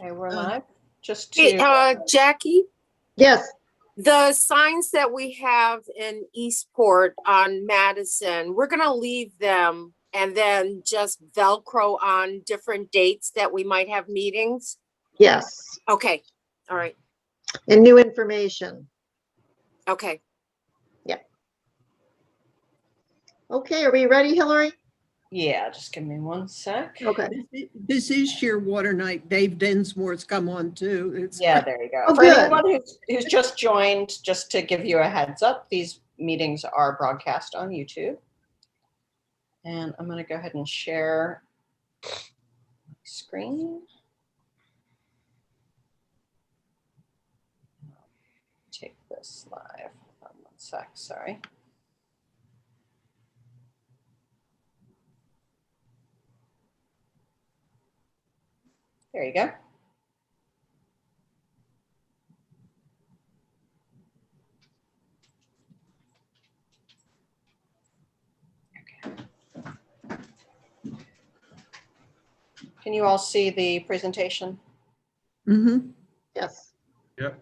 Okay, we're live. Just Hey, to Jackie, Yes, the signs that we have in Eastport on Madison, we're gonna leave them and then just Velcro on different dates that we might have meetings. yes, Okay, all right, and new information. okay. Okay, are we ready, Hillary? yeah, just give me one sec. Okay. This is Shearwater Night. Dave Densmore's come on too. Yeah, there you go. Oh, For good. anyone who's just joined, just to give you a heads up, these meetings are broadcast on YouTube. And I'm going to go ahead and share my screen. Take this live. Hold on one sec, sorry. There you go. Can you all see the presentation? Mm-hmm. Yes. Yep.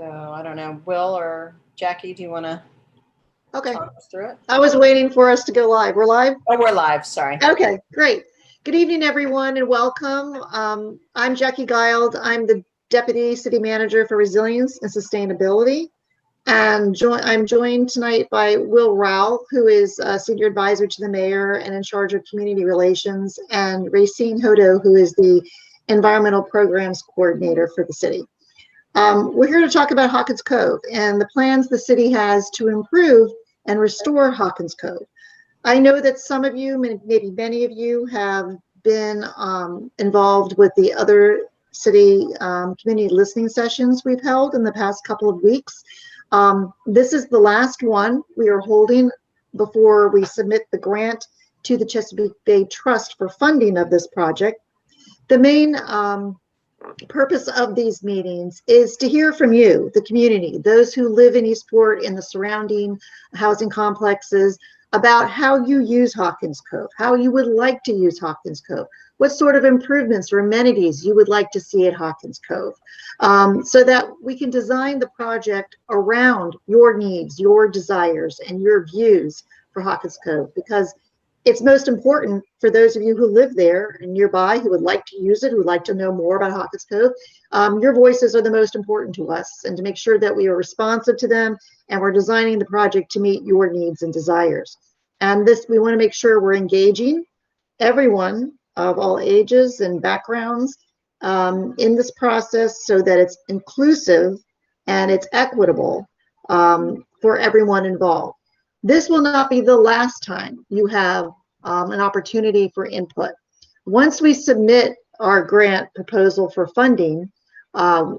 So I don't know, Will or Jackie, do you want to Okay. talk us through it? I was waiting for us to go live. We're live? Oh, we're live, sorry. Okay, great. Good evening, everyone, and welcome. I'm Jackie Gild. I'm the Deputy City Manager for Resilience and Sustainability. And I'm joined tonight by Will Rao, who is a Senior Advisor to the Mayor and in charge of Community Relations, and Racine Hodo, who is the Environmental Programs Coordinator for the city. We're here to talk about Hawkins Cove and the plans the city has to improve and restore Hawkins Cove. I know that some of you, maybe many of you, have been involved with the other city community listening sessions we've held in the past couple of weeks. This is the last one we are holding before we submit the grant to the Chesapeake Bay Trust for funding of this project. The main purpose of these meetings is to hear from you, the community, those who live in Eastport and the surrounding housing complexes, about how you use Hawkins Cove, how you would like to use Hawkins Cove, what sort of improvements or amenities you would like to see at Hawkins Cove, so that we can design the project around your needs, your desires, and your views for Hawkins Cove, because it's most important for those of you who live there and nearby who would like to use it, who would like to know more about Hawkins Cove. Your voices are the most important to us, and to make sure that we are responsive to them and we're designing the project to meet your needs and desires. And this, we want to make sure we're engaging everyone of all ages and backgrounds in this process so that it's inclusive and it's equitable for everyone involved. This will not be the last time you have an opportunity for input. Once we submit our grant proposal for funding,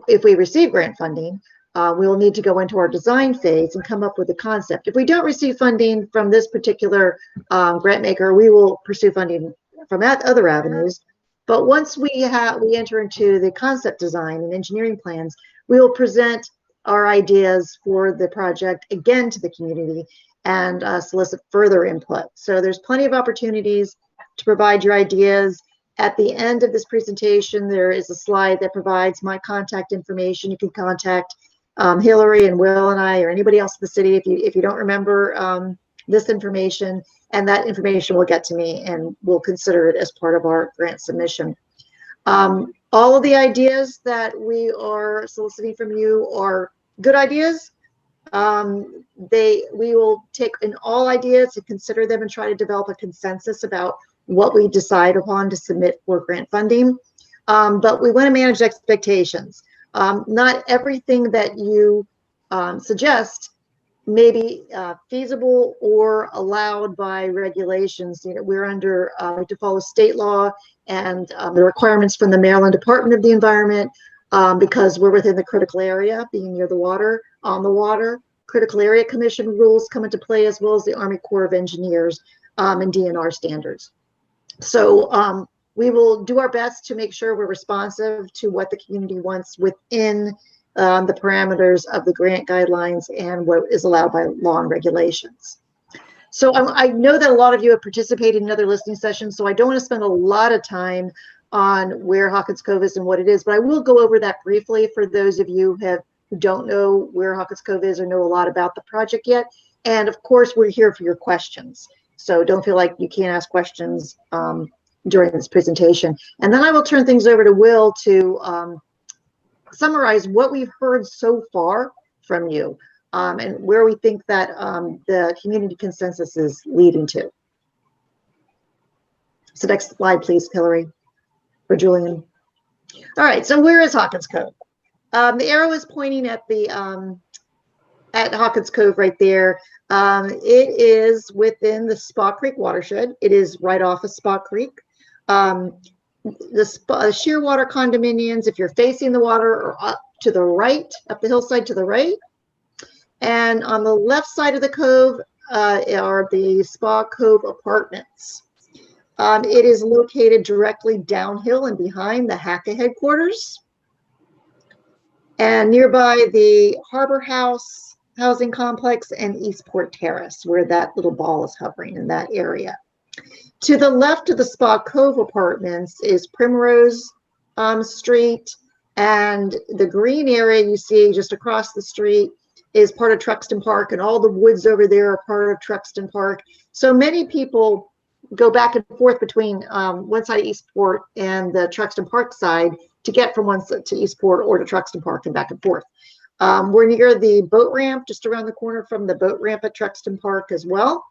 if we receive grant funding, we will need to go into our design phase and come up with a concept. If we don't receive funding from this particular grant maker, we will pursue funding from other avenues. But once we enter into the concept design and engineering plans, we will present our ideas for the project again to the community and solicit further input. So there's plenty of opportunities to provide your ideas. At the end of this presentation, there is a slide that provides my contact information. You can contact Hillary and Will and I, or anybody else in the city if you don't remember this information, and that information will get to me and we'll consider it as part of our grant submission. All of the ideas that we are soliciting from you are good ideas. We will take in all ideas and consider them and try to develop a consensus about what we decide upon to submit for grant funding. But we want to manage expectations. Not everything that you suggest may be feasible or allowed by regulations. You know, we're under we have to follow state law and the requirements from the Maryland Department of the Environment because we're within the critical area, being near the water, on the water. Critical Area Commission rules come into play, as well as the Army Corps of Engineers and DNR standards. So We will do our best to make sure we're responsive to what the community wants within the parameters of the grant guidelines and what is allowed by law and regulations. So I know that a lot of you have participated in other listening sessions, so I don't want to spend a lot of time on where Hawkins Cove is and what it is, but I will go over that briefly for those of you who don't know where Hawkins Cove is or know a lot about the project yet. And of course, we're here for your questions. So don't feel like you can't ask questions during this presentation. And then I will turn things over to Will to summarize what we've heard so far from you and where we think that the community consensus is leading to. So next slide, please, Hillary or Julian. All right, so where is Hawkins Cove? The arrow is pointing at the at Hawkins Cove right there. It is within the Spa Creek watershed. It is right off of Spa Creek. The Shearwater condominiums, if you're facing the water, are up to the right, up the hillside to the right. And on the left side of the cove are the Spa Cove apartments. It is located directly downhill and behind the HACA headquarters. And nearby the Harbor House housing complex and Eastport Terrace, where that little ball is hovering in that area. To the left of the Spa Cove apartments is Primrose Street, and the green area you see just across the street is part of Truxton Park, and all the woods over there are part of Truxton Park. So many people go back and forth between one side of Eastport and the Truxton Park side to get from one side to Eastport or to Truxton Park and back and forth. We're near the boat ramp, just around the corner from the boat ramp at Truxton Park as well.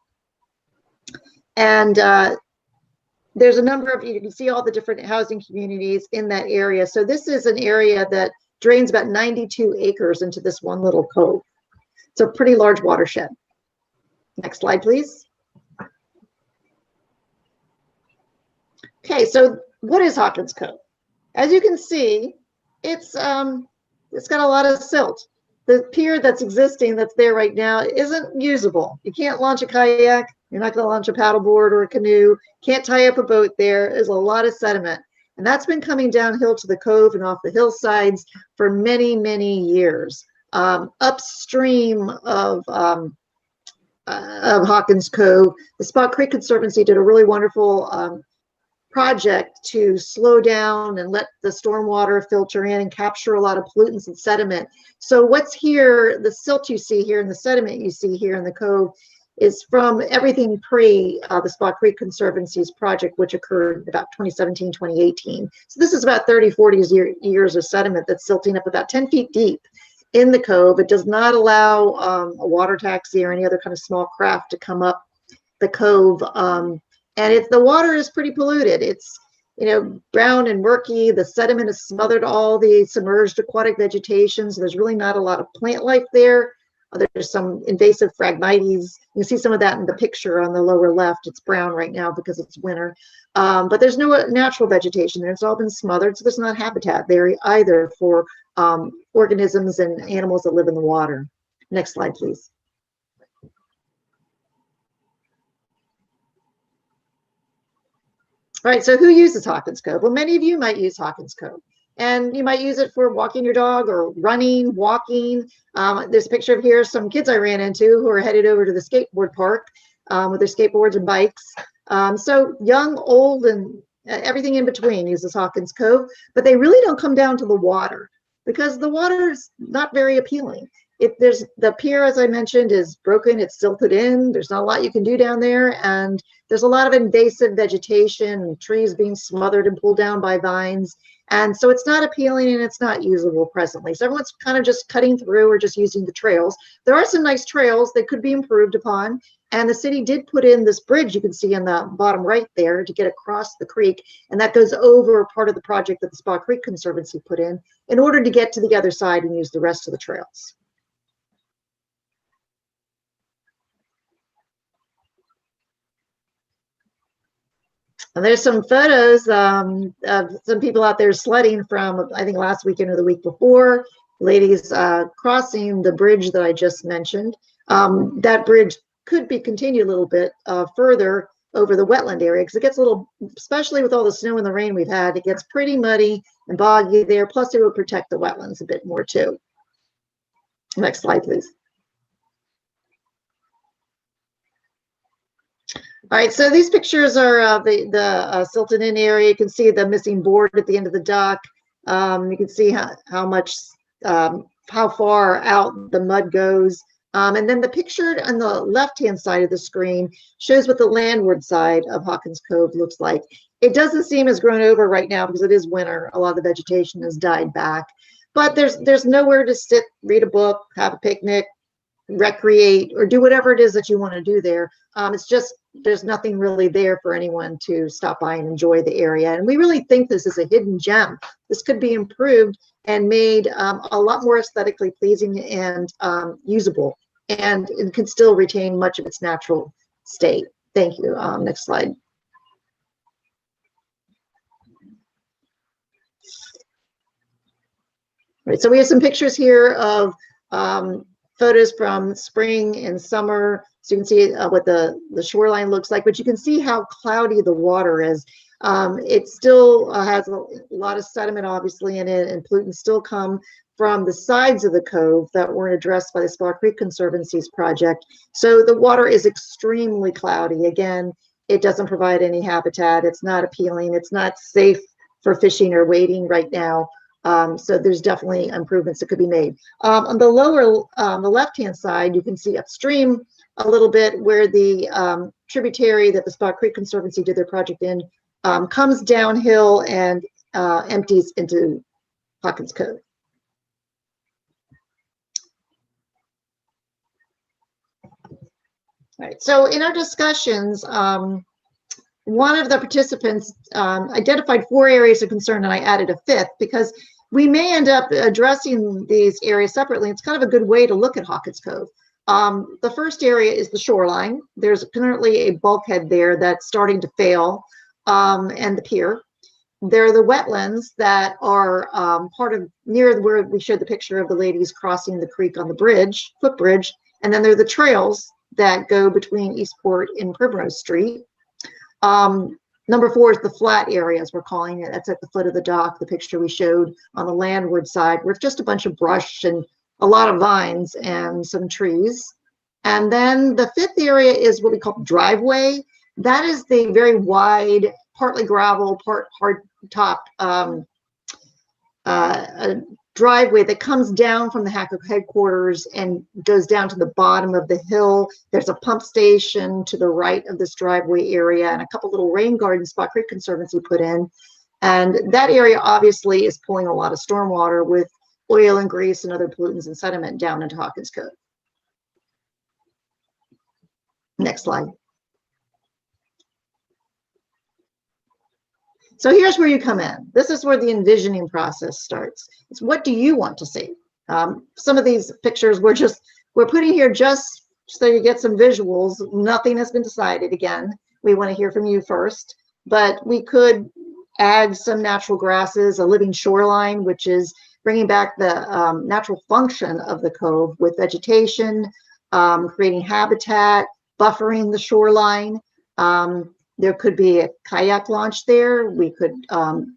And there's a number of, you can see all the different housing communities in that area. So this is an area that drains about 92 acres into this one little cove. It's a pretty large watershed. Next slide, please. Okay, so what is Hawkins Cove? As you can see, it's got a lot of silt. The pier that's existing, that's there right now, isn't usable. You can't launch a kayak. You're not going to launch a paddleboard or a canoe. Can't tie up a boat there. There's a lot of sediment. And that's been coming downhill to the cove and off the hillsides for many, many years. Upstream of Hawkins Cove, the Spa Creek Conservancy did a really wonderful project to slow down and let the stormwater filter in and capture a lot of pollutants and sediment. So what's here, the silt you see here and the sediment you see here in the cove is from everything pre the Spa Creek Conservancy's project, which occurred about 2017, 2018. So this is about 30, 40 years of sediment that's silting up about 10 feet deep in the cove. It does not allow a water taxi or any other kind of small craft to come up the cove. And the water is pretty polluted. It's, you know, brown and murky. The sediment has smothered all the submerged aquatic vegetation. So there's really not a lot of plant life there. There's some invasive Phragmites. You can see some of that in the picture on the lower left. It's brown right now because it's winter. But there's no natural vegetation there. It's all been smothered. So there's not habitat there either for organisms and animals that live in the water. Next slide, please. All right, so who uses Hawkins Cove? Well, many of you might use Hawkins Cove, and you might use it for walking your dog or running, walking. There's a picture of here some kids I ran into who are headed over to the skateboard park with their skateboards and bikes. So young, old, and everything in between uses Hawkins Cove, but they really don't come down to the water because the water is not very appealing. There's the pier, as I mentioned, is broken. It's silted in. There's not a lot you can do down there, and there's a lot of invasive vegetation and trees being smothered and pulled down by vines, and so it's not appealing and it's not usable presently. So everyone's kind of just cutting through or just using the trails. There are some nice trails that could be improved upon, and the city did put in this bridge you can see in the bottom right there to get across the creek, and that goes over part of the project that the Spa Creek Conservancy put in order to get to the other side and use the rest of the trails. And there's some photos of some people out there sledding from, I think, last weekend or the week before. Ladies crossing the bridge that I just mentioned. That bridge could be continued a little bit further over the wetland area, because it gets a little, especially with all the snow and the rain we've had, it gets pretty muddy and boggy there. Plus, it will protect the wetlands a bit more too. Next slide, please. All right, so these pictures are of the silted in area. You can see the missing board at the end of the dock. You can see how much, how far out the mud goes. And then the picture on the left-hand side of the screen shows what the landward side of Hawkins Cove looks like. It doesn't seem as grown over right now because it is winter. A lot of the vegetation has died back, but there's nowhere to sit, read a book, have a picnic, recreate, or do whatever it is that you want to do there. It's just, there's nothing really there for anyone to stop by and enjoy the area. And we really think this is a hidden gem. This could be improved and made a lot more aesthetically pleasing and usable, and it could still retain much of its natural state. Thank you. Next slide. Right, so we have some pictures here of photos from spring and summer, so you can see what the shoreline looks like, but you can see how cloudy the water is. It still has a lot of sediment obviously in it, and pollutants still come from the sides of the cove that weren't addressed by the Spa Creek Conservancy's project. So the water is extremely cloudy. Again, it doesn't provide any habitat. It's not appealing. It's not safe for fishing or wading right now. So there's definitely improvements that could be made. On the lower, the left-hand side, you can see upstream a little bit where the tributary that the Spa Creek Conservancy did their project in comes downhill and empties into Hawkins Cove. All right, so in our discussions, one of the participants identified 4 areas of concern, and I added a 5th because we may end up addressing these areas separately. It's kind of a good way to look at Hawkins Cove. The first area is the shoreline. There's currently a bulkhead there that's starting to fail, and the pier. There are the wetlands that are part of near where we showed the picture of the ladies crossing the creek on the bridge, footbridge, and then there are the trails that go between Eastport and Primrose Street. Number 4 is the flat areas, we're calling it. That's at the foot of the dock, the picture we showed on the landward side, where it's just a bunch of brush and a lot of vines and some trees. And then the 5th area is what we call driveway. That is the very wide, partly gravel, part hard top driveway that comes down from the Hackett headquarters and goes down to the bottom of the hill. There's a pump station to the right of this driveway area and a couple little rain gardens Spa Creek Conservancy put in. And that area obviously is pulling a lot of stormwater with oil and grease and other pollutants and sediment down into Hawkins Cove. Next slide. So here's where you come in. This is where the envisioning process starts. It's what do you want to see? Some of these pictures we're putting here just so you get some visuals. Nothing has been decided. Again, we want to hear from you first, but we could add some natural grasses, a living shoreline, which is bringing back the natural function of the cove with vegetation, creating habitat, buffering the shoreline. There could be a kayak launch there. We could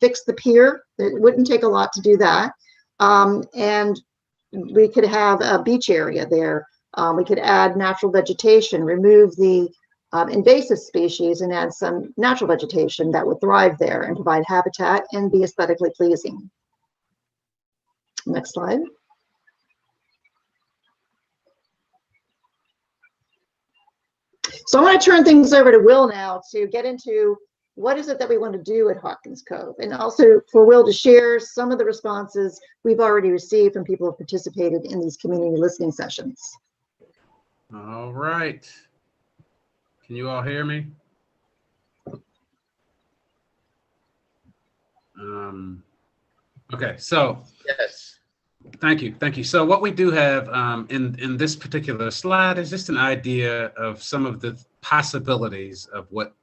fix the pier. It wouldn't take a lot to do that. And we could have a beach area there. We could add natural vegetation, remove the invasive species and add some natural vegetation that would thrive there and provide habitat and be aesthetically pleasing. Next slide. So I want to turn things over to Will now to get into what is it that we want to do at Hawkins Cove, and also for Will to share some of the responses we've already received from people who have participated in these community listening sessions. All right. Can you all hear me? Okay, so Yes. thank you. So what we do have in this particular slide is just an idea of some of the possibilities of what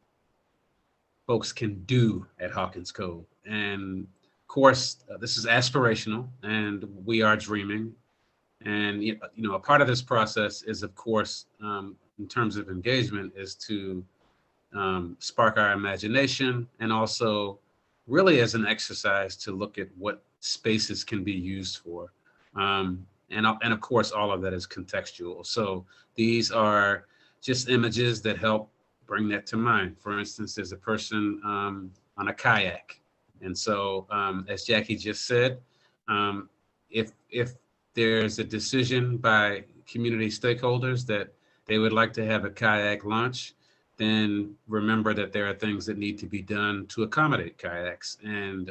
folks can do at Hawkins Cove. And of course, this is aspirational and we are dreaming. And, you know, a part of this process is, of course, in terms of engagement, is to spark our imagination, and also really as an exercise to look at what spaces can be used for. And of course, all of that is contextual. So these are just images that help bring that to mind. For instance, there's a person on a kayak. And so, as Jackie just said, if there's a decision by community stakeholders that they would like to have a kayak launch, then remember that there are things that need to be done to accommodate kayaks, and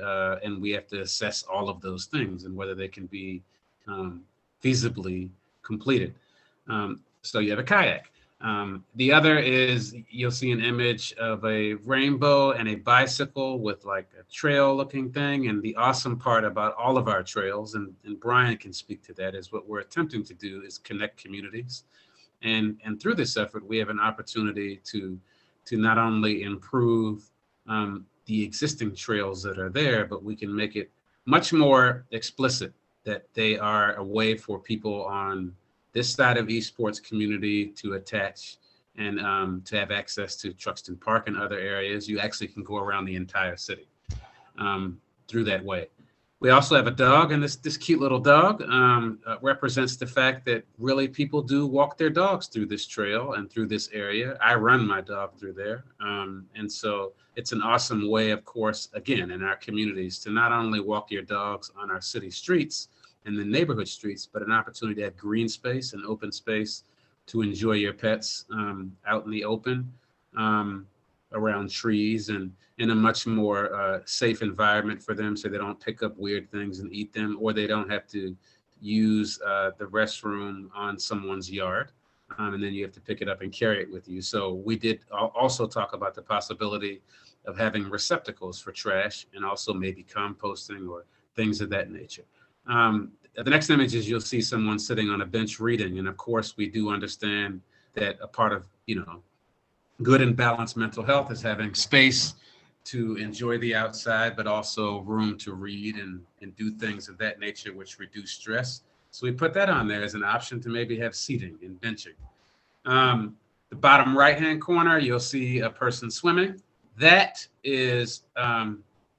we have to assess all of those things and whether they can be feasibly completed. So you have a kayak. The other is, you'll see an image of a rainbow and a bicycle with like a trail looking thing. And the awesome part about all of our trails, and Brian can speak to that, is what we're attempting to do is connect communities. And through this effort, we have an opportunity to not only improve the existing trails that are there, but we can make it much more explicit that they are a way for people on this side of Eastport's community to attach and to have access to Truxton Park and other areas. You actually can go around the entire city through that way. We also have a dog, and this cute little dog represents the fact that really people do walk their dogs through this trail and through this area. I run my dog through there. And so it's an awesome way, of course, again, in our communities, to not only walk your dogs on our city streets and the neighborhood streets, but an opportunity to have green space and open space to enjoy your pets out in the open, around trees, and in a much more safe environment for them, so they don't pick up weird things and eat them, or they don't have to use the restroom on someone's yard, and then you have to pick it up and carry it with you. So we did also talk about the possibility of having receptacles for trash, and also maybe composting or things of that nature. The next image is, you'll see someone sitting on a bench reading. And of course, we do understand that a part of, good and balanced mental health is having space to enjoy the outside, but also room to read and do things of that nature, which reduce stress. So we put that on there as an option to maybe have seating and benching. The bottom right-hand corner, you'll see a person swimming. That is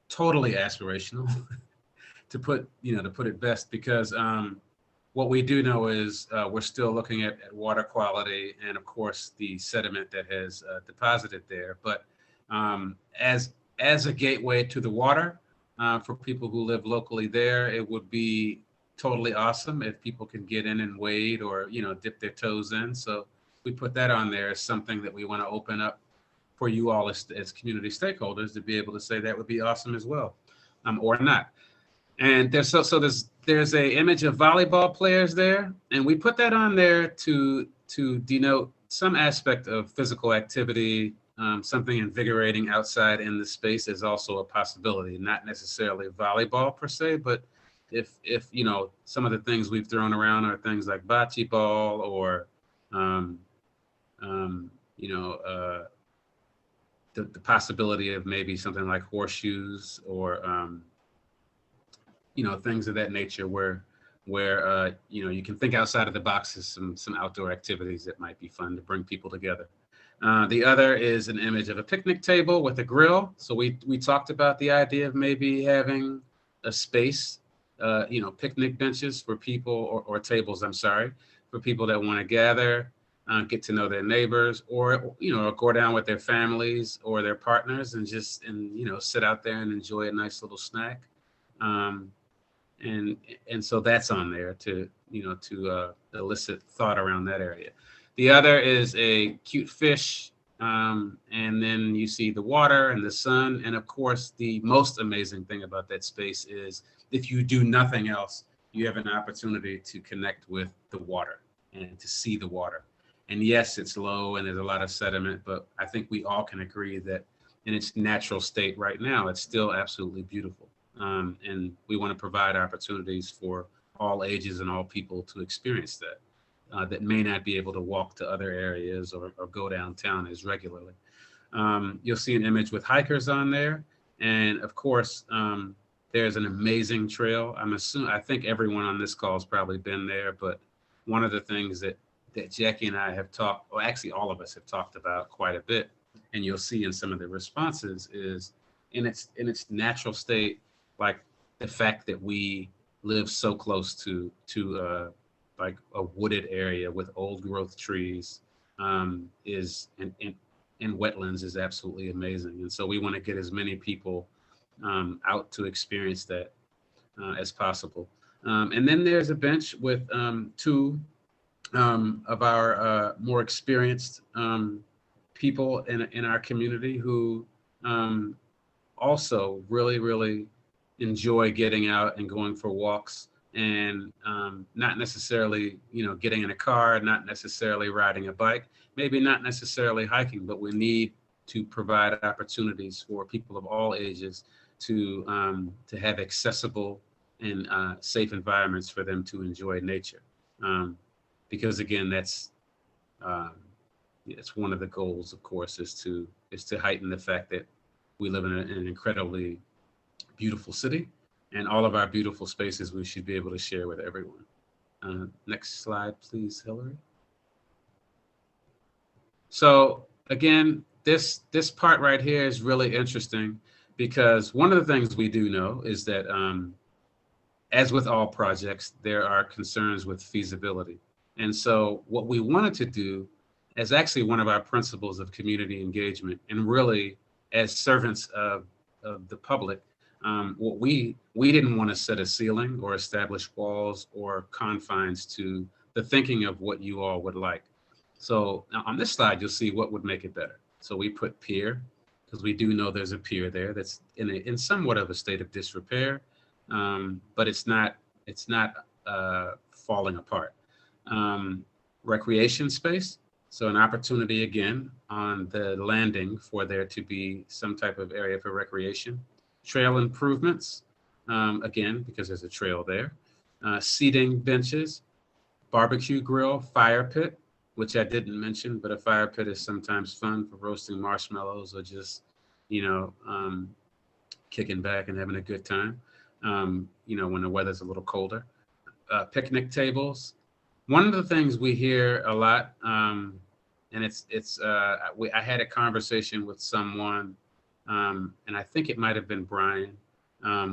totally aspirational. to put it best, because what we do know is we're still looking at water quality and, of course, the sediment that has deposited there. But as a gateway to the water for people who live locally there, it would be totally awesome if people can get in and wade or dip their toes in. So we put that on there as something that we want to open up for you all as community stakeholders to be able to say that would be awesome as well, or not. And there's a image of volleyball players there, and we put that on there to denote some aspect of physical activity. Something invigorating outside in the space is also a possibility, not necessarily volleyball per se, but if some of the things we've thrown around are things like bocce ball or the possibility of maybe something like horseshoes or things of that nature, where you can think outside of the boxes, some outdoor activities that might be fun to bring people together. The other is an image of a picnic table with a grill. So we talked about the idea of maybe having a space, picnic benches for people, or tables, I'm sorry, for people that want to gather, get to know their neighbors, or go down with their families or their partners and just sit out there and enjoy a nice little snack. And so that's on there to elicit thought around that area. The other is a cute fish, and then you see the water and the sun. And of course, the most amazing thing about that space is, if you do nothing else, you have an opportunity to connect with the water and to see the water. And yes, it's low and there's a lot of sediment, but I think we all can agree that in its natural state right now, it's still absolutely beautiful. And we want to provide opportunities for all ages and all people to experience that. That may not be able to walk to other areas or go downtown as regularly. You'll see an image with hikers on there. And of course, there's an amazing trail. I think everyone on this call has probably been there, but one of the things that Jackie and I have talked, or actually all of us have talked about quite a bit, and you'll see in some of the responses is in its natural state, like the fact that we live so close to like a wooded area with old growth trees is and wetlands is absolutely amazing. And so we want to get as many people out to experience that as possible. And then there's a bench with two of our more experienced people in our community who also really enjoy getting out and going for walks and not necessarily, getting in a car, not necessarily riding a bike, maybe not necessarily hiking, but we need to provide opportunities for people of all ages to have accessible and safe environments for them to enjoy nature. Because again, that's it's one of the goals, of course, is to heighten the fact that we live in an incredibly beautiful city, and all of our beautiful spaces we should be able to share with everyone. Next slide, please, Hillary. So again, this part right here is really interesting because one of the things we do know is that as with all projects, there are concerns with feasibility. And so what we wanted to do as actually one of our principles of community engagement, and really as servants of the public, what we didn't want to set a ceiling or establish walls or confines to the thinking of what you all would like. So now on this slide, you'll see what would make it better. So we put pier, because we do know there's a pier there that's in somewhat of a state of disrepair, but it's not falling apart. Recreation space. So an opportunity again on the landing for there to be some type of area for recreation. Trail improvements, again, because there's a trail there. Seating benches, barbecue grill, fire pit, which I didn't mention, but a fire pit is sometimes fun for roasting marshmallows or just, kicking back and having a good time, when the weather's a little colder. Picnic tables. One of the things we hear a lot, and I had a conversation with someone, and I think it might have been Brian,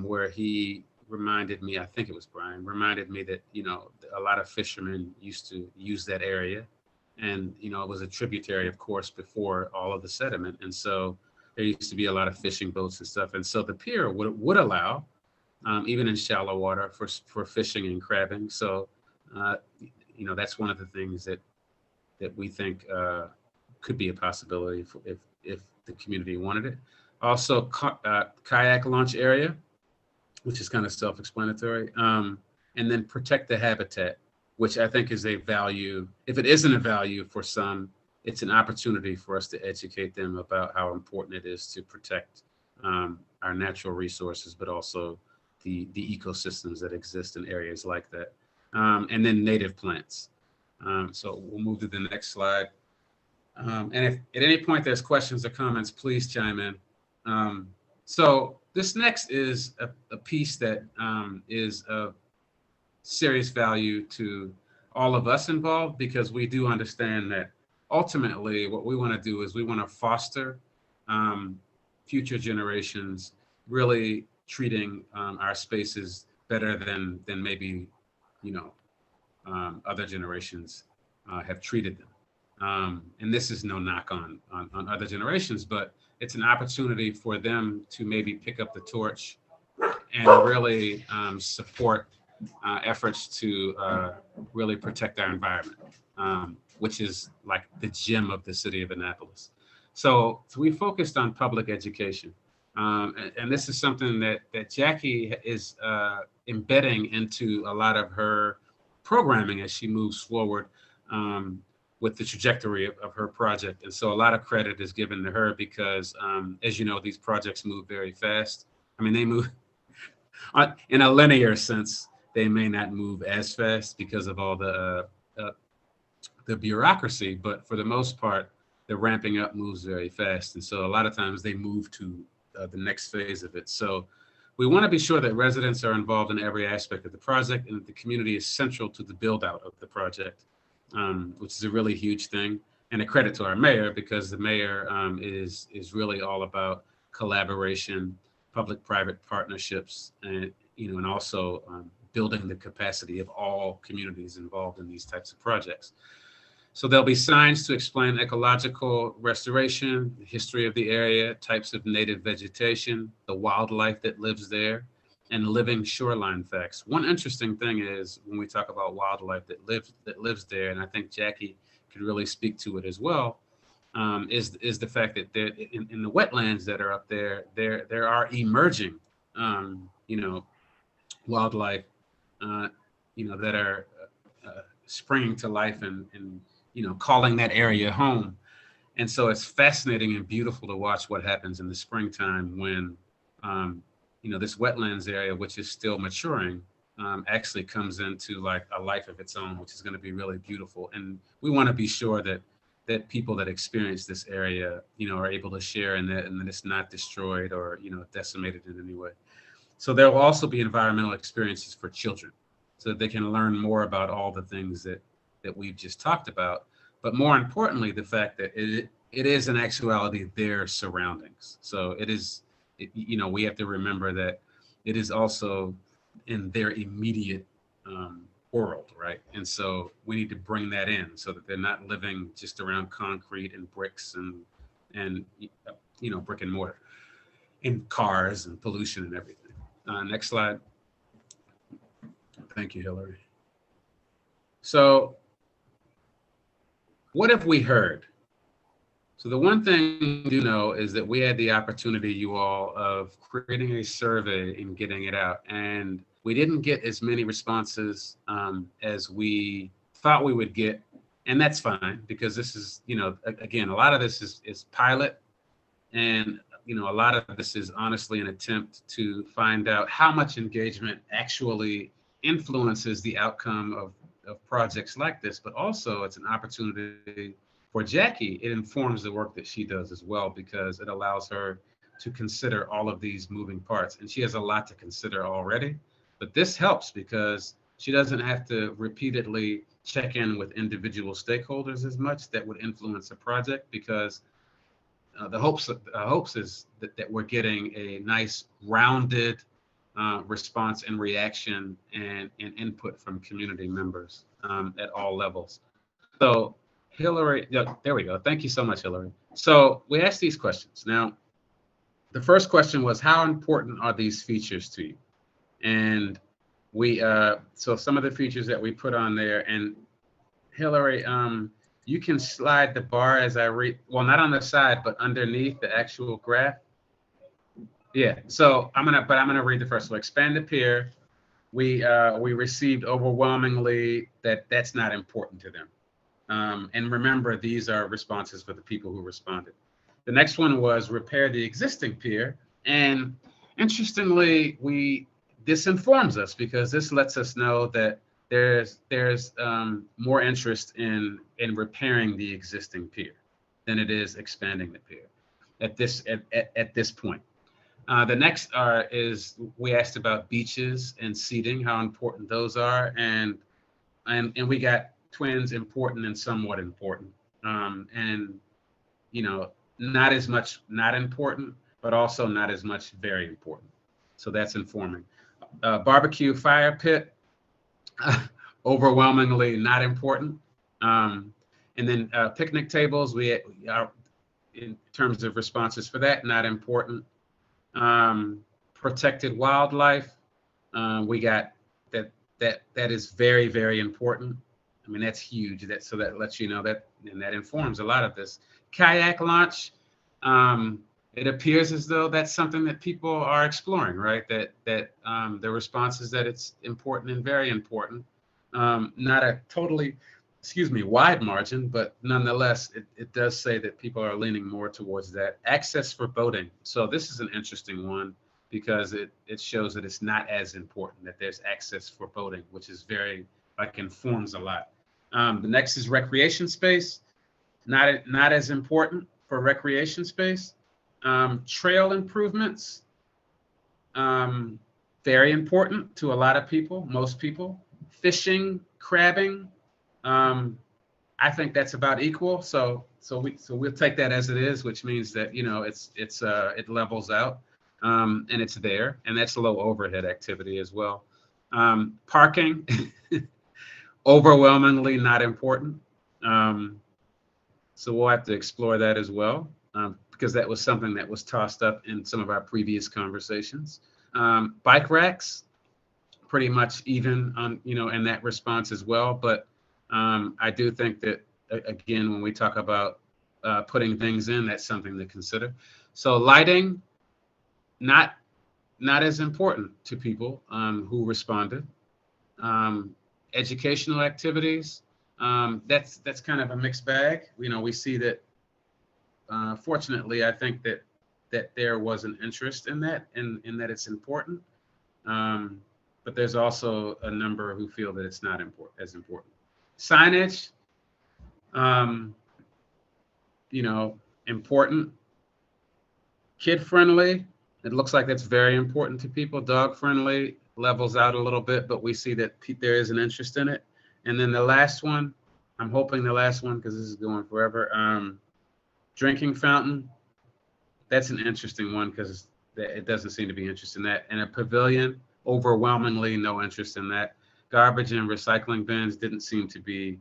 where he reminded me, I think it was Brian, reminded me that, a lot of fishermen used to use that area. And, it was a tributary, of course, before all of the sediment. And so there used to be a lot of fishing boats and stuff. And so the pier would allow, even in shallow water, for fishing and crabbing. So, that's one of the things that we think could be a possibility if the community wanted it. Also, kayak launch area, which is kind of self-explanatory, and then protect the habitat, which I think is a value. If it isn't a value for some, it's an opportunity for us to educate them about how important it is to protect our natural resources, but also the ecosystems that exist in areas like that. And then native plants. So we'll move to the next slide. And if at any point there's questions or comments, please chime in. So this next is a piece that is of serious value to all of us involved, because we do understand that ultimately what we want to do is we want to foster future generations really treating our spaces better than maybe other generations have treated them. And this is no knock on other generations, but it's an opportunity for them to maybe pick up the torch and really support efforts to really protect our environment, which is like the gem of the city of Annapolis. So we focused on public education. And this is something that Jackie is embedding into a lot of her programming as she moves forward with the trajectory of her project. And so a lot of credit is given to her because, as you know, these projects move very fast. I mean, they move in a linear sense. They may not move as fast because of all the bureaucracy, but for the most part, the ramping up moves very fast. And so a lot of times they move to the next phase of it. So we want to be sure that residents are involved in every aspect of the project and that the community is central to the build out of the project, which is a really huge thing. and a credit to our mayor, because the mayor is really all about collaboration, public-private partnerships, and and also building the capacity of all communities involved in these types of projects. So there'll be signs to explain ecological restoration, the history of the area, types of native vegetation, the wildlife that lives there, and living shoreline facts. One interesting thing is when we talk about wildlife that lives there, and I think Jackie could really speak to it as well, is the fact that there in the wetlands that are up there, there are emerging, wildlife, that are springing to life and calling that area home. And so it's fascinating and beautiful to watch what happens in the springtime when, this wetlands area, which is still maturing, actually comes into like a life of its own, which is going to be really beautiful. And we want to be sure that people that experience this area, are able to share in that, and that it's not destroyed or, decimated in any way. So there will also be environmental experiences for children so that they can learn more about all the things that we've just talked about. But more importantly, the fact that it is in actuality their surroundings. So we have to remember that it is also in their immediate world, right? And so we need to bring that in so that they're not living just around concrete and bricks and brick and mortar, and cars and pollution and everything. Next slide. Thank you, Hillary. So what have we heard? So the one thing we do know is that we had the opportunity, you all, of creating a survey and getting it out. And we didn't get as many responses as we thought we would get. And that's fine, because this is, again, a lot of this is pilot. And, a lot of this is honestly an attempt to find out how much engagement actually influences the outcome of projects like this. But also it's an opportunity for Jackie. It informs the work that she does as well, because it allows her to consider all of these moving parts. And she has a lot to consider already. But this helps because she doesn't have to repeatedly check in with individual stakeholders as much that would influence a project, because the hopes is that we're getting a nice rounded response and reaction and input from community members at all levels. So Hillary, there we go. Thank you so much, Hillary. So we asked these questions. Now, the first question was, how important are these features to you? And we, so some of the features that we put on there, and Hillary, you can slide the bar as I read, well, not on the side, but underneath the actual graph. Yeah, so I'm gonna read the first one. Expand the pier. We received overwhelmingly that's not important to them. And remember, these are responses for the people who responded. The next one was repair the existing pier. And interestingly, this informs us, because this lets us know that there's more interest in repairing the existing pier than it is expanding the pier at this point. The next is we asked about beaches and seating, how important those are, and we got twins, important and somewhat important, and not as much not important, but also not as much very important. So that's informing. Barbecue fire pit, overwhelmingly not important. And then picnic tables, we are, in terms of responses for that, not important. Protected wildlife, we got that is very, very important. I mean, that's huge. So that lets you know that, and that informs a lot of this. Kayak launch, it appears as though that's something that people are exploring, right? That the response is that it's important and very important. Not a totally, wide margin, but nonetheless, it does say that people are leaning more towards that. Access for boating. So this is an interesting one, because it shows that it's not as important, that there's access for boating, which is very, informs a lot. The next is recreation space. Not as important for recreation space. Trail improvements, very important to a lot of people, most people. Fishing, crabbing, I think that's about equal. So we'll take that as it is, which means that, you know, it levels out, and it's there, and that's low overhead activity as well. Parking, overwhelmingly not important. So we'll have to explore that as well, because that was something that was tossed up in some of our previous conversations. Bike racks, pretty much even on, you know, in that response as well. But I do think that, again, when we talk about putting things in, that's something to consider. So lighting, not as important to people who responded. Educational activities, that's kind of a mixed bag. You know, we see that, fortunately, I think that there was an interest in that, in that it's important. But there's also a number who feel that it's not as important. Signage, you know, important. Kid friendly, it looks like that's very important to people. Dog friendly levels out a little bit, but we see that there is an interest in it. And then the last one, I'm hoping the last one, because this is going forever. Drinking fountain, that's an interesting one because it doesn't seem to be interested in that. And a pavilion, overwhelmingly no interest in that. Garbage and recycling bins didn't seem to be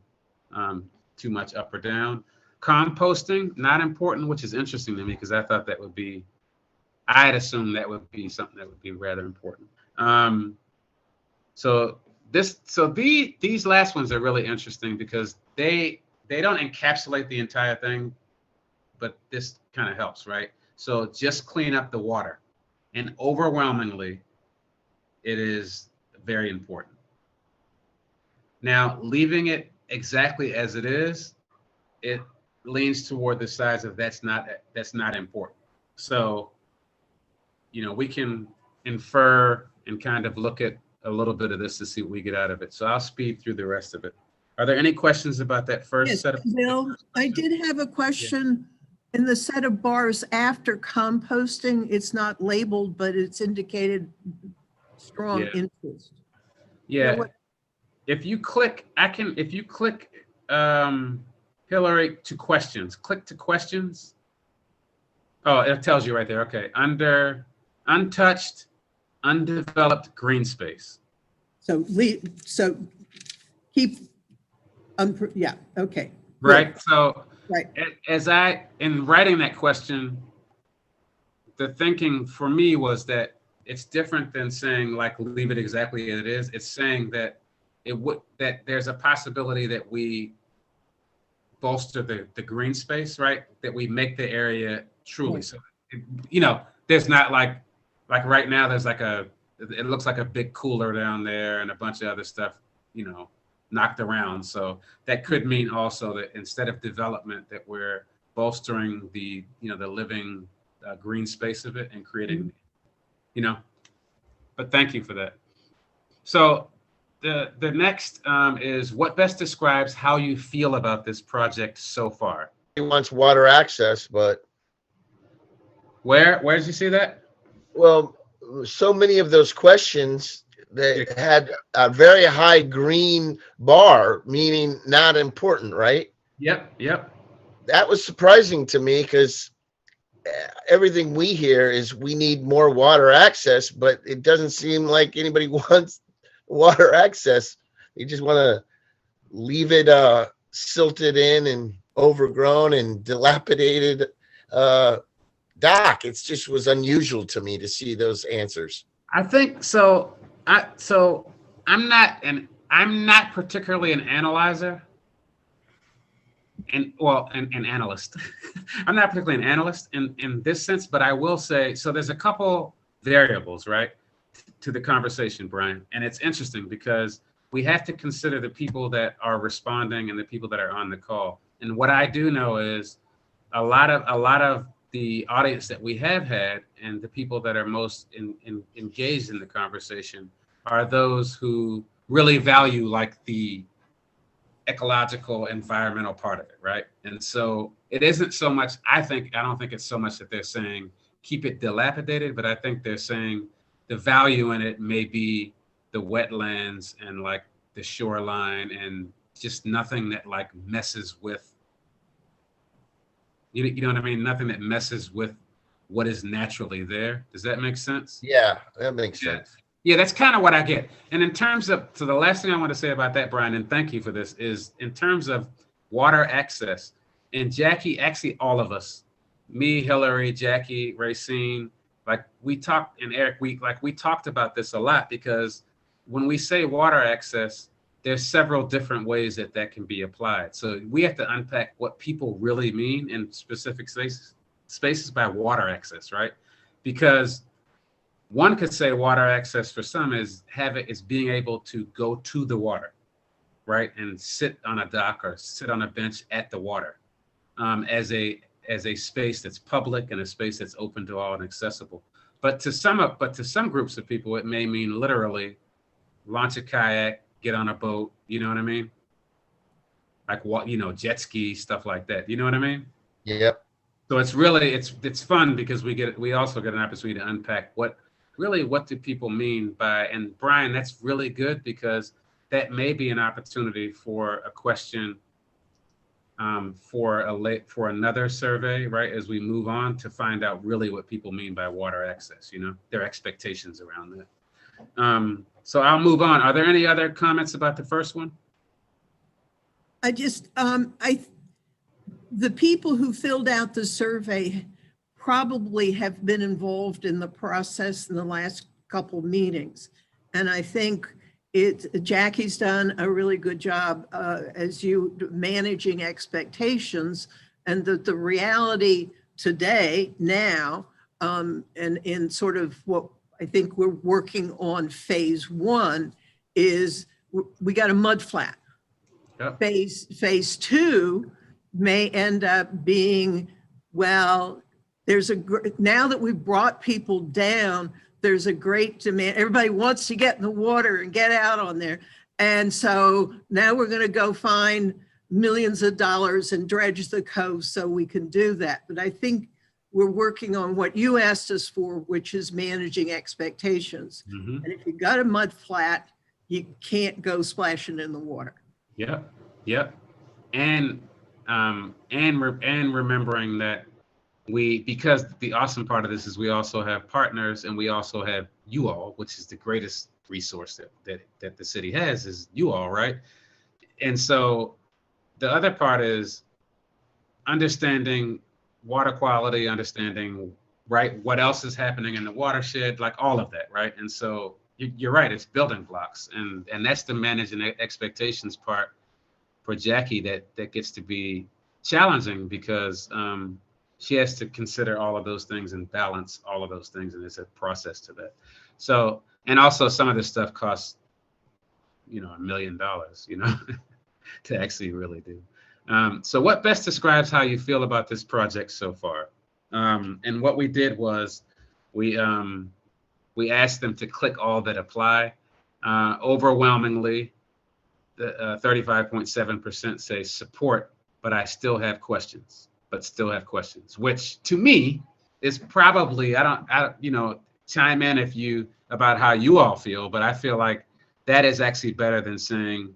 too much up or down. Composting, not important, which is interesting to me because I thought that would be, I'd assume that would be something that would be rather important. So these last ones are really interesting because they don't encapsulate the entire thing, but this kind of helps, right? So just clean up the water, and overwhelmingly, it is very important. Now, leaving it exactly as it is, it leans toward the sides of that's not important. So, you know, we can infer and kind of look at a little bit of this to see what we get out of it. So I'll speed through the rest of it. Are there any questions about that first Yes, set of? Bill, I did have a question. In the set of bars after composting, it's not labeled, but it's indicated strong Yeah. interest. Yeah. what- If you click, Hillary, to questions, click to questions. Oh, it tells you right there. Okay. Under untouched, undeveloped green space. So keep, yeah, okay. Right. Good. So Right. in writing that question, the thinking for me was that it's different than saying like leave it exactly as it is. It's saying that that there's a possibility that we bolster the green space, right? That we make the area truly. Right. So, you know, there's not like right now there's it looks like a big cooler down there and a bunch of other stuff, you know, knocked around. So that could mean also that instead of development, that we're bolstering the living green space of it and creating, you know. But thank you for that. So the next is what best describes how you feel about this project so far. He wants water access, but Where did you see that? well, so many of those questions that had a very high green bar, meaning not important, right? Yep. That was surprising to me because everything we hear is we need more water access, but it doesn't seem like anybody wants water access. You just want to leave it silted in and overgrown and dilapidated dock. It just was unusual to me to see those answers. I think so. I'm not particularly an analyzer, an analyst. I'm not particularly an analyst in this sense, but I will say, so there's a couple variables, right, to the conversation, Brian. And it's interesting because we have to consider the people that are responding and the people that are on the call. And what I do know is a lot of the audience that we have had and the people that are most engaged in the conversation are those who really value like the ecological environmental part of it, right? And so it isn't so much, I don't think it's so much that they're saying keep it dilapidated, but I think they're saying the value in it may be the wetlands and like the shoreline and just nothing that like messes with, you know what I mean? Nothing that messes with what is naturally there. Does that make sense? Yeah, that makes Yeah. sense. Yeah, that's kind of what I get. And in terms of, so the last thing I want to say about that, Brian, and thank you for this, is in terms of water access. And Jackie, actually all of us, me, Hillary, Jackie, Racine, like we talked, and Eric, we talked about this a lot, because when we say water access, there's several different ways that can be applied. So we have to unpack what people really mean in specific spaces by water access, right? Because one could say water access for some is being able to go to the water, right, and sit on a dock or sit on a bench at the water, as a space that's public and a space that's open to all and accessible. But to some groups of people, it may mean literally launch a kayak, get on a boat. You know what I mean? Like what, jet ski, stuff like that. You know what I mean? Yep. So it's really it's fun because we also get an opportunity to unpack what do people mean by, and Brian, that's really good, because that may be an opportunity for a question for another survey, right? As we move on to find out really what people mean by water access, their expectations around that. So I'll move on. Are there any other comments about the first one? I just, the people who filled out the survey probably have been involved in the process in the last couple meetings. And I think Jackie's done a really good job as you managing expectations, and the reality today now, and in sort of what I think we're working on phase one is we got a mud flat. Yep. Phase two may end up being, well, now that we've brought people down, there's a great demand. Everybody wants to get in the water and get out on there. And so now we're going to go find millions of dollars and dredge the coast so we can do that. But I think we're working on what you asked us for, which is managing expectations. Mm-hmm. And if you got a mud flat, you can't go splashing in the water. Yep. And remembering that because the awesome part of this is we also have partners, and we also have you all, which is the greatest resource that the city has, is you all, right? And so the other part is understanding water quality, understanding, right, what else is happening in the watershed, like all of that, right? And so you're right, it's building blocks, and that's the managing expectations part for Jackie that gets to be challenging, because she has to consider all of those things and balance all of those things, and there's a process to that. So, and also some of this stuff costs, $1 million, to actually really do. So what best describes how you feel about this project so far? And what we did was we asked them to click all that apply. Overwhelmingly, the 35.7% say support, but I still have questions. Which to me is probably, I don't, chime in about how you all feel, but I feel like that is actually better than saying,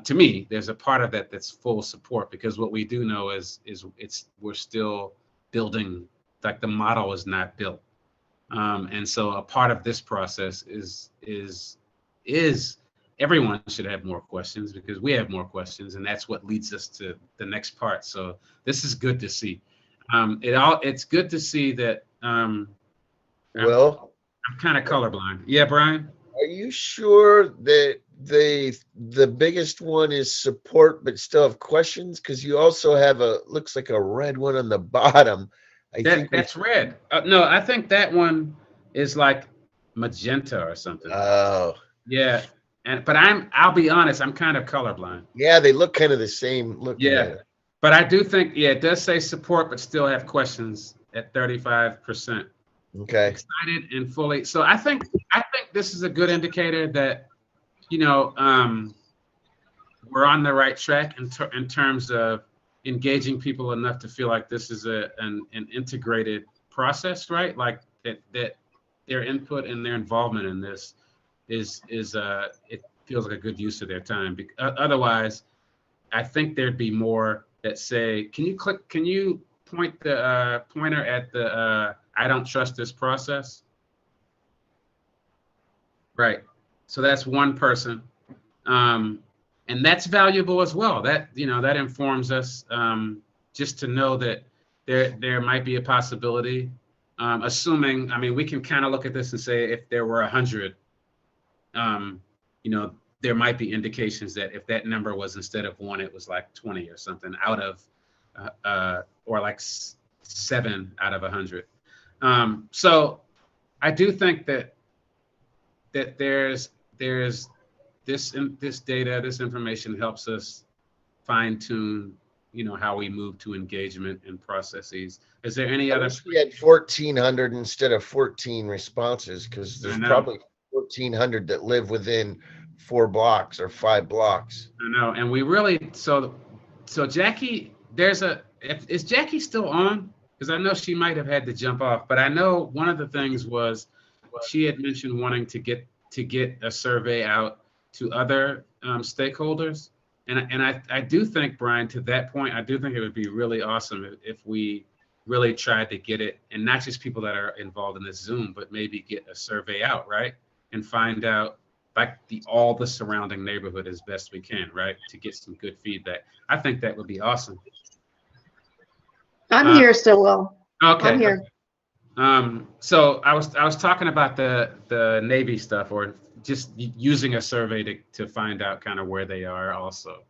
to me, there's a part of that that's full support, because what we do know is we're still building, like the model is not built. And so a part of this process is everyone should have more questions, because we have more questions, and that's what leads us to the next part. So this is good to see. It's good to see that. Well, I'm kind of colorblind. Yeah, Brian. Are you sure that the biggest one is support, but still have questions? Because you also have looks like a red one on the bottom. I think that's red. No, I think that one is like magenta or something. Oh. Yeah. But I'll be honest, I'm kind of colorblind. Yeah, they look kind of the same. Yeah. But I do think, it does say support, but still have questions at 35%. Okay. Excited and fully. So I think this is a good indicator that, we're on the right track in terms of engaging people enough to feel like this is an integrated process, right? Like that their input and their involvement in this is it feels like a good use of their time. Otherwise, I think there'd be more that say, can you point the pointer at the I don't trust this process? Right. So that's one person. And that's valuable as well. That, that informs us just to know that there might be a possibility. Assuming, I mean, we can kind of look at this and say if there were 100, there might be indications that if that number was instead of 1, it was like 20 or something out of, or like 7 out of 100. So I do think that there's this data, this information helps us fine tune, how we move to engagement and processes. Is there any other? We had 1,400 instead of 14 responses because there's probably 1,400 that live within 4 blocks or 5 blocks. I know, and we really so Jackie, is Jackie still on? Because I know she might have had to jump off, but I know one of the things was she had mentioned wanting to get a survey out to other stakeholders. And I do think, Brian, to that point, I do think it would be really awesome if we really tried to get it, and not just people that are involved in this Zoom, but maybe get a survey out, right? And find out like all the surrounding neighborhood as best we can, right? To get some good feedback. I think that would be awesome. I'm here still, Will. Okay. I'm here. So I was talking about the Navy stuff, or just using a survey to find out kind of where they are also,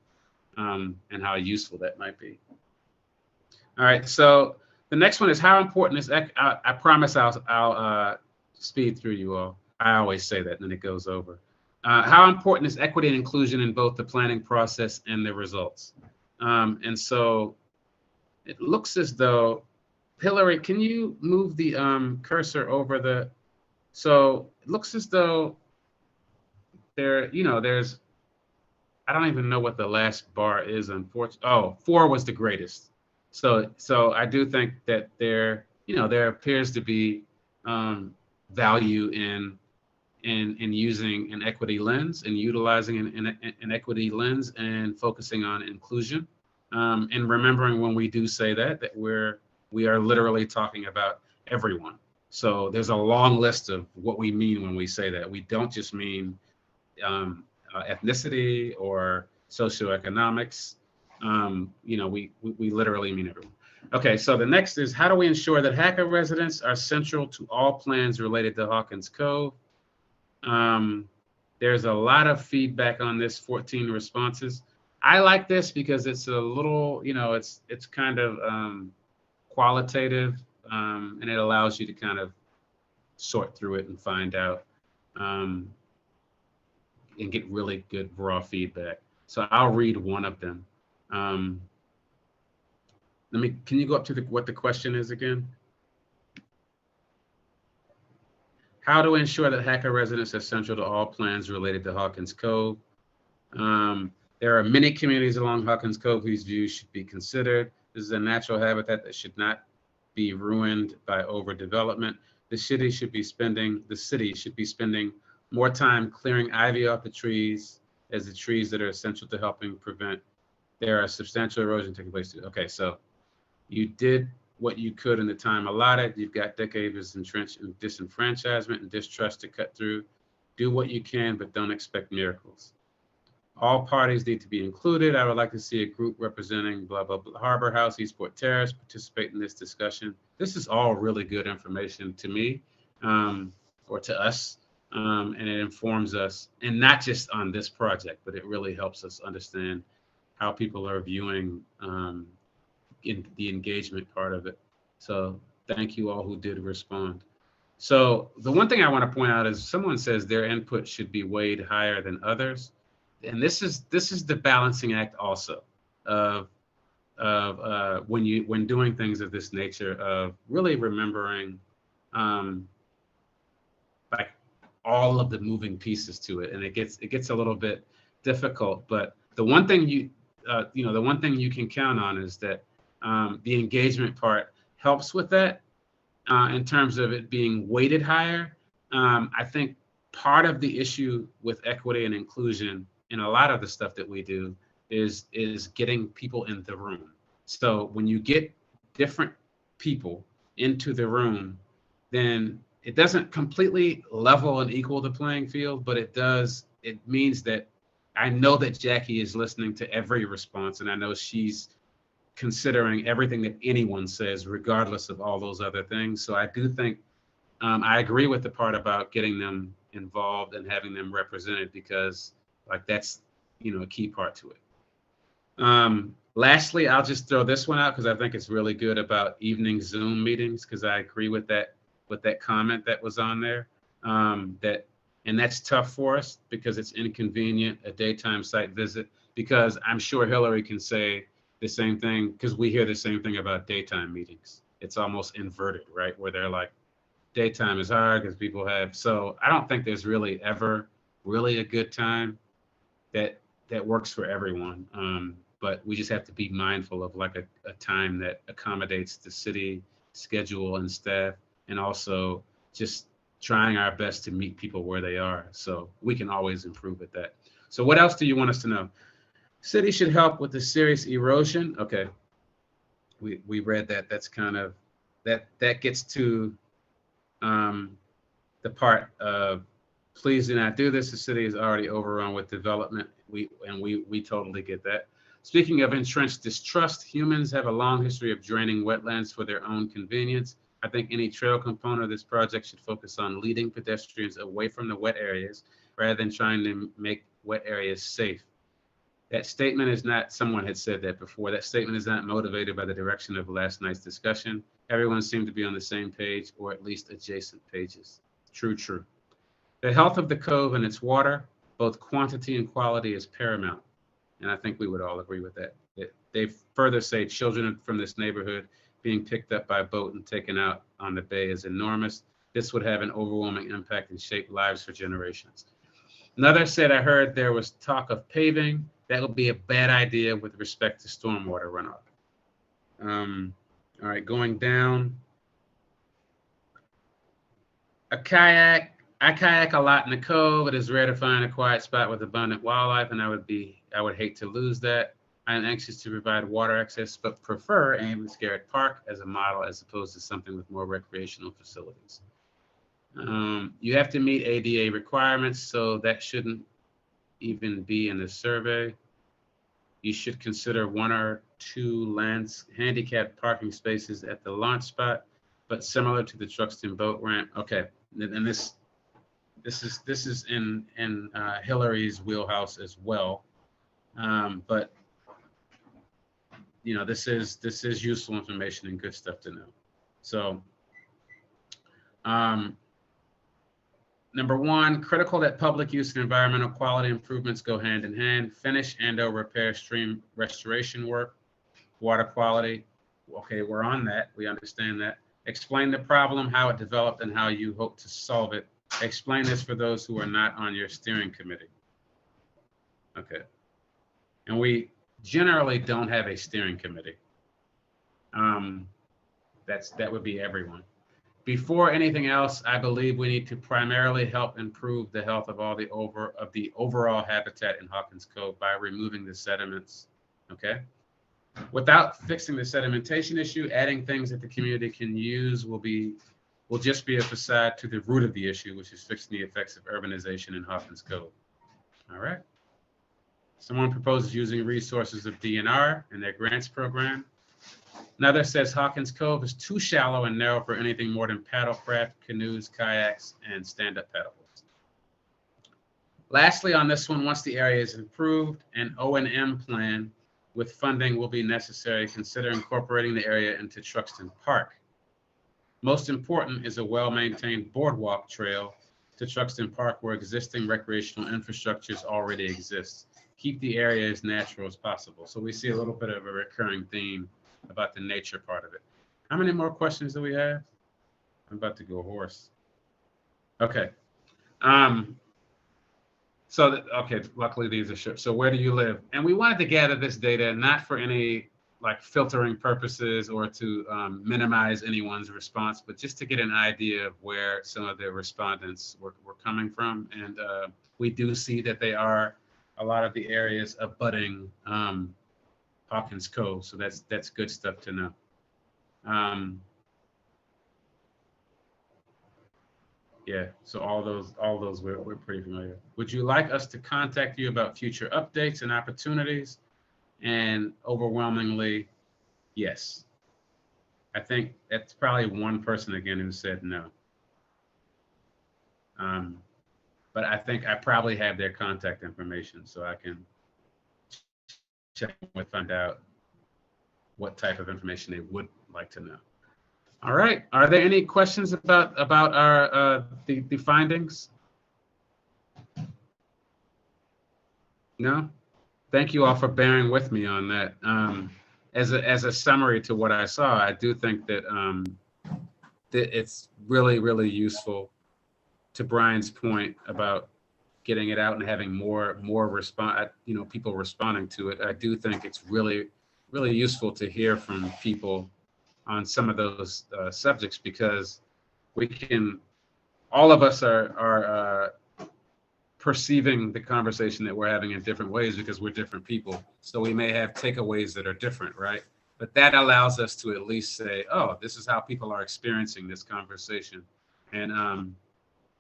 and how useful that might be. All right, so the next one is how important is, I promise I'll speed through you all. I always say that and then it goes over. How important is equity and inclusion in both the planning process and the results? And so it looks as though, Hillary, can you move the cursor over so it looks as though there's, I don't even know what the last bar is, unfortunately. Oh, 4 was the greatest. So I do think that there appears to be value in using an equity lens and utilizing an equity lens and focusing on inclusion. And remembering when we do say that we are literally talking about everyone. So there's a long list of what we mean when we say that. We don't just mean ethnicity or socioeconomics. We literally mean everyone. Okay, so the next is, how do we ensure that Hacker residents are central to all plans related to Hawkins Cove? There's a lot of feedback on this, 14 responses. I like this because it's a little, it's kind of qualitative, and it allows you to kind of sort through it and find out and get really good raw feedback. So I'll read one of them. Can you go up to what the question is again? How to ensure that Hacker residents are central to all plans related to Hawkins Cove. There are many communities along Hawkins Cove whose views should be considered. This is a natural habitat that should not be ruined by overdevelopment. The city should be spending more time clearing ivy off the trees, as the trees that are essential to helping prevent. There are substantial erosion taking place too. Okay, so you did what you could in the time allotted. You've got decades of disenfranchisement and distrust to cut through. Do what you can, but don't expect miracles. All parties need to be included. I would like to see a group representing blah, blah, blah, Harbor House, Eastport Terrace, participate in this discussion. This is all really good information to me, or to us, and it informs us, and not just on this project, but it really helps us understand how people are viewing in the engagement part of it. So thank you all who did respond. So the one thing I want to point out is someone says their input should be weighed higher than others. And this is the balancing act also of when doing things of this nature, of really remembering like all of the moving pieces to it. And it gets a little bit difficult, but the one thing you can count on is that the engagement part helps with that in terms of it being weighted higher. I think part of the issue with equity and inclusion in a lot of the stuff that we do is getting people in the room. So when you get different people into the room, then it doesn't completely level and equal the playing field, but it means that I know that Jackie is listening to every response, and I know she's considering everything that anyone says, regardless of all those other things. So I do think I agree with the part about getting them involved and having them represented, because like that's, a key part to it. Lastly, I'll just throw this one out because I think it's really good about evening Zoom meetings, because I agree with that comment that was on there. And that's tough for us because it's inconvenient, a daytime site visit, because I'm sure Hillary can say the same thing, because we hear the same thing about daytime meetings. It's almost inverted, right? Where they're like, daytime is hard because people have, so I don't think there's really ever really a good time that works for everyone. But we just have to be mindful of like a time that accommodates the city schedule and staff, and also just trying our best to meet people where they are. So we can always improve at that. So what else do you want us to know? City should help with the serious erosion. Okay, we read that. That's kind of, that gets to the part of, please do not do this. The city is already overrun with development. We totally get that. Speaking of entrenched distrust, humans have a long history of draining wetlands for their own convenience. I think any trail component of this project should focus on leading pedestrians away from the wet areas rather than trying to make wet areas safe. That statement is not, someone had said that before, that statement is not motivated by the direction of last night's discussion. Everyone seemed to be on the same page, or at least adjacent pages. True. The health of the cove and its water, both quantity and quality, is paramount. And I think we would all agree with that. They further say children from this neighborhood being picked up by boat and taken out on the bay is enormous. This would have an overwhelming impact and shape lives for generations. Another said, I heard there was talk of paving. That would be a bad idea with respect to stormwater runoff. All right, going down. I kayak a lot in the cove. It is rare to find a quiet spot with abundant wildlife, and I would hate to lose that. I'm anxious to provide water access, but prefer Ames Garrett Park as a model as opposed to something with more recreational facilities. You have to meet ADA requirements, so that shouldn't even be in the survey. You should consider 1 or 2 handicapped parking spaces at the launch spot, but similar to the Truxton boat ramp. Okay, and this is in Hillary's wheelhouse as well, but this is useful information and good stuff to know. So, number 1, critical that public use and environmental quality improvements go hand in hand. Finish and/or repair stream restoration work. Water quality. Okay, we're on that. We understand that. Explain the problem, how it developed, and how you hope to solve it. Explain this for those who are not on your steering committee. Okay. And we generally don't have a steering committee. That would be everyone. Before anything else, I believe we need to primarily help improve the health of the overall habitat in Hawkins Cove by removing the sediments. Okay. Without fixing the sedimentation issue, adding things that the community can use will just be a facade to the root of the issue, which is fixing the effects of urbanization in Hawkins Cove. All right. Someone proposes using resources of DNR in their grants program. Another says Hawkins Cove is too shallow and narrow for anything more than paddlecraft, canoes, kayaks, and stand-up paddleboards. Lastly, on this one, once the area is improved, an O&M plan with funding will be necessary. Consider incorporating the area into Truxton Park. Most important is a well-maintained boardwalk trail to Truxton Park where existing recreational infrastructures already exist. Keep the area as natural as possible. So we see a little bit of a recurring theme about the nature part of it. How many more questions do we have? I'm about to go hoarse. Okay. Luckily these are short. So where do you live? And we wanted to gather this data not for any like filtering purposes or to minimize anyone's response, but just to get an idea of where some of the respondents were coming from. And we do see that they are a lot of the areas abutting Hawkins Cove. So that's good stuff to know. Yeah, so all those we're pretty familiar. Would you like us to contact you about future updates and opportunities? And overwhelmingly, yes. I think that's probably one person again who said no. But I think I probably have their contact information, so I can check and find out what type of information they would like to know. All right. Are there any questions about our the findings? No. Thank you all for bearing with me on that. As a summary to what I saw, I do think that that it's really useful. To Brian's point about getting it out and having more response, people responding to it. I do think it's really useful to hear from people on some of those subjects, because all of us are perceiving the conversation that we're having in different ways because we're different people. So we may have takeaways that are different, right? But that allows us to at least say, oh, this is how people are experiencing this conversation. And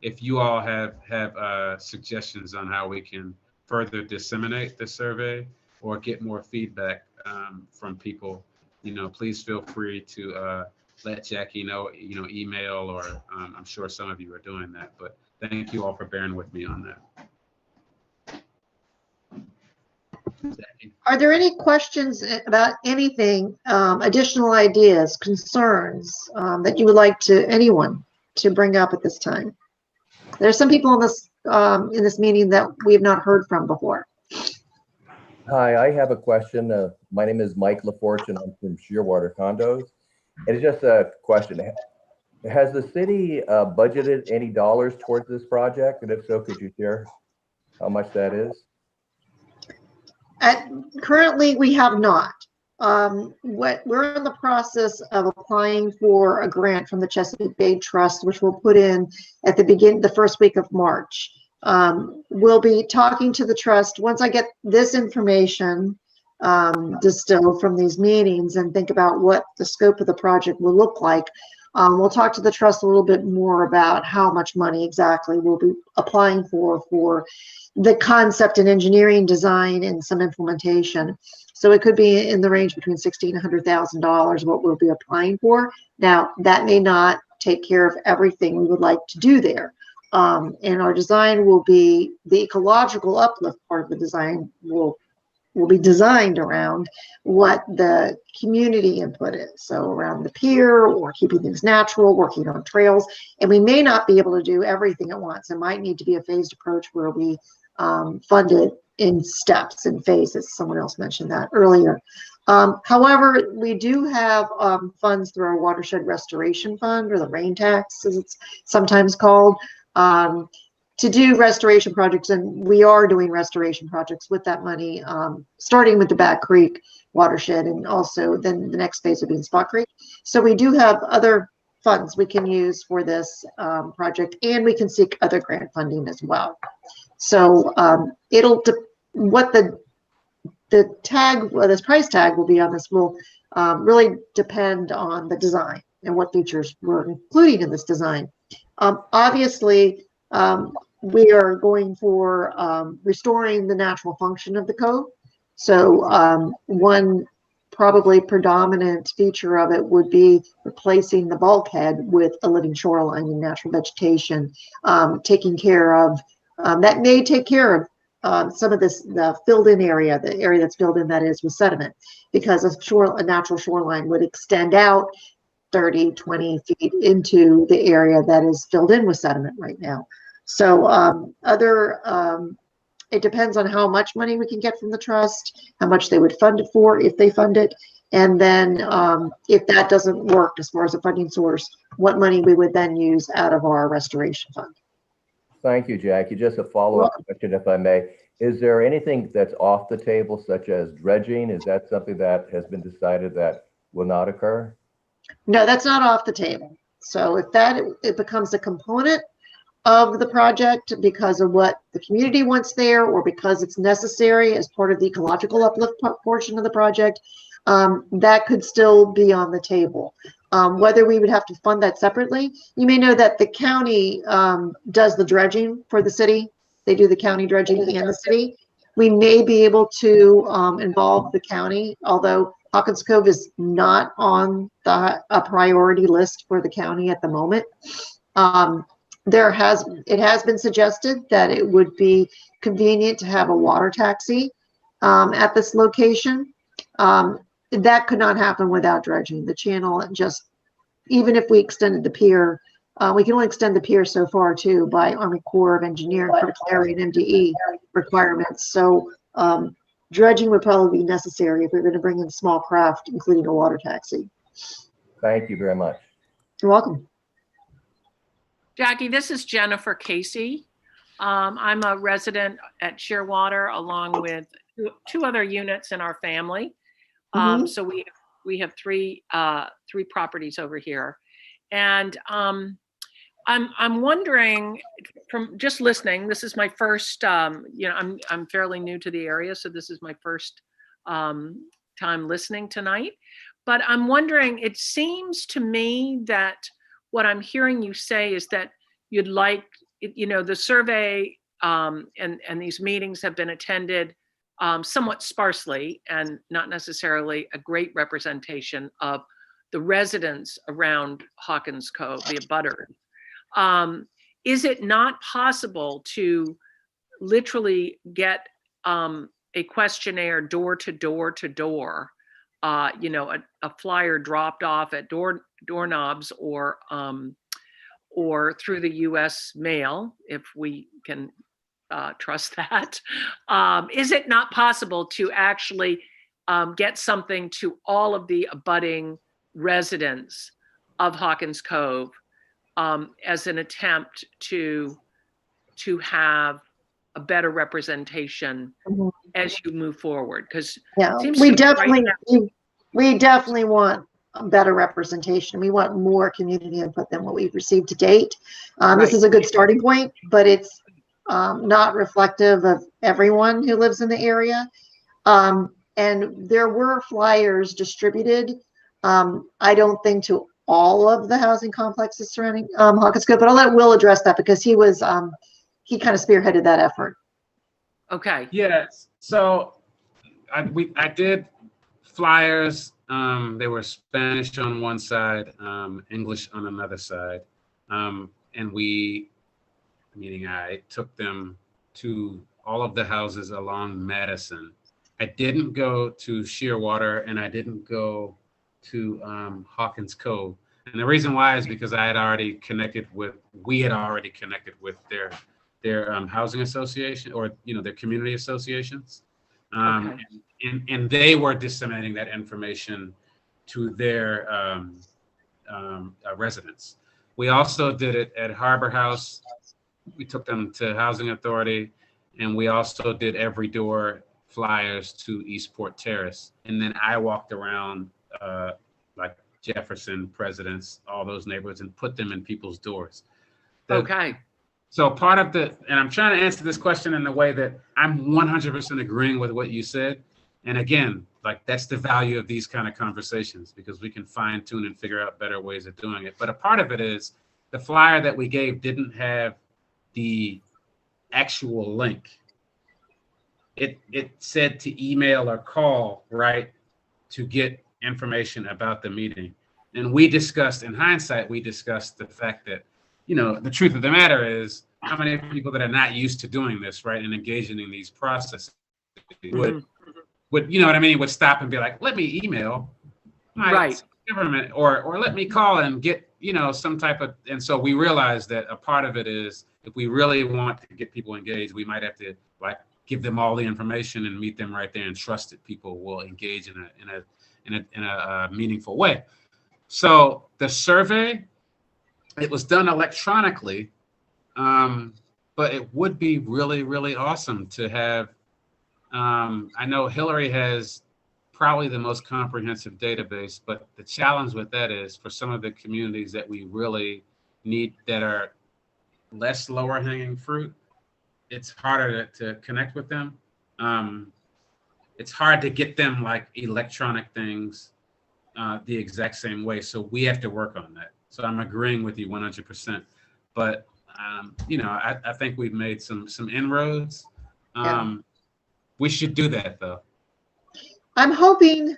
if you all have suggestions on how we can further disseminate the survey or get more feedback from people, please feel free to let Jackie know, email, or I'm sure some of you are doing that. But thank you all for bearing with me on that. Jackie. Are there any questions about anything, additional ideas, concerns that you would like anyone to bring up at this time? There's some people in this meeting that we have not heard from before. Hi, I have a question. My name is Mike LaFortune. I'm from Shearwater Condos. And it's just a question. Has the city budgeted any dollars towards this project? And if so, could you share how much that is? Currently, we have not. We're in the process of applying for a grant from the Chesapeake Bay Trust, which we'll put in at the first week of March. We'll be talking to the trust once I get this information distilled from these meetings and think about what the scope of the project will look like. We'll talk to the trust a little bit more about how much money exactly we'll be applying for the concept and engineering design and some implementation. So it could be in the range between $60,000 and $100,000 what we'll be applying for. Now, that may not take care of everything we would like to do there. And our design will be, the ecological uplift part of the design will be designed around what the community input is. So around the pier, or keeping things natural, working on trails. And we may not be able to do everything at once. It might need to be a phased approach where we fund it in steps and phases. Someone else mentioned that earlier. However, we do have funds through our Watershed Restoration Fund, or the rain tax as it's sometimes called, to do restoration projects, and we are doing restoration projects with that money, starting with the Back Creek watershed, and also then the next phase would be in Spot Creek. So we do have other funds we can use for this project, and we can seek other grant funding as well. So what the tag, or this price tag will be on this will really depend on the design and what features we're including in this design. Obviously, we are going for restoring the natural function of the cove. So one probably predominant feature of it would be replacing the bulkhead with a living shoreline and natural vegetation, taking care of, that may take care of some of this, the filled in area, the area that's filled in, that is, with sediment, because a natural shoreline would extend out 30, 20 feet into the area that is filled in with sediment right now. So it depends on how much money we can get from the trust, how much they would fund it for, if they fund it. And then if that doesn't work as far as a funding source, what money we would then use out of our restoration fund. Thank you, Jackie. Just a follow-up question, if I may. Is there anything that's off the table, such as dredging? Is that something that has been decided that will not occur? No, that's not off the table. So if it becomes a component of the project because of what the community wants there, or because it's necessary as part of the ecological uplift portion of the project, that could still be on the table. Whether we would have to fund that separately, you may know that the county does the dredging for the city. They do the county dredging and the city. We may be able to involve the county, although Hawkins Cove is not on a priority list for the county at the moment. It has been suggested that it would be convenient to have a water taxi at this location. That could not happen without dredging. The channel just, even if we extended the pier, we can only extend the pier so far too by Army Corps of Engineers, Critical Area and MDE requirements. So dredging would probably be necessary if we're going to bring in small craft, including a water taxi. Thank you very much. You're welcome. Jackie, this is Jennifer Casey. I'm a resident at Shearwater along with two other units in our family. So we have three properties over here, and I'm wondering, from just listening, this is my first. I'm fairly new to the area, so this is my first time listening tonight. But I'm wondering, it seems to me that what I'm hearing you say is that you'd like, the survey and these meetings have been attended somewhat sparsely and not necessarily a great representation of the residents around Hawkins Cove, the abutters. Is it not possible to literally get a questionnaire door to door, a flyer dropped off at doorknobs or through the U.S. mail, if we can trust that? Is it not possible to actually get something to all of the abutting residents of Hawkins Cove as an attempt to have a better representation as you move forward? Because we definitely want better representation. We want more community input than what we've received to date. This is a good starting point, but it's not reflective of everyone who lives in the area. And there were flyers distributed, I don't think to all of the housing complexes surrounding Hawkins Cove, but I'll let Will address that because he was he kind of spearheaded that effort. Okay. Yes. So I did flyers. They were Spanish on one side, English on another side, and I took them to all of the houses along Madison. I didn't go to Shearwater and I didn't go to Hawkins Cove. And the reason why is because we had already connected with their housing association, or their community associations. Okay. And they were disseminating that information to their residents. We also did it at Harbor House. We took them to Housing Authority, and we also did every door flyers to Eastport Terrace. And then I walked around like Jefferson, Presidents, all those neighborhoods, and put them in people's doors. Okay. So part of and I'm trying to answer this question in the way that I'm 100% agreeing with what you said. And again, like that's the value of these kind of conversations, because we can fine tune and figure out better ways of doing it. But a part of it is the flyer that we gave didn't have the actual link. It said to email or call, right, to get information about the meeting. And we discussed, in hindsight, the fact that, the truth of the matter is how many people that are not used to doing this, right, and engaging in these processes would would stop and be like, let me email my government or let me call and get, some type of, and so we realized that a part of it is if we really want to get people engaged, we might have to give them all the information and meet them right there and trust that people will engage in a meaningful way. So the survey, it was done electronically, but it would be really, really awesome to have. I know Hillary has probably the most comprehensive database, but the challenge with that is for some of the communities that we really need that are less lower hanging fruit, it's harder to connect with them. It's hard to get them like electronic things the exact same way. So we have to work on that. So I'm agreeing with you 100%. But I think we've made some inroads. We should do that though. I'm hoping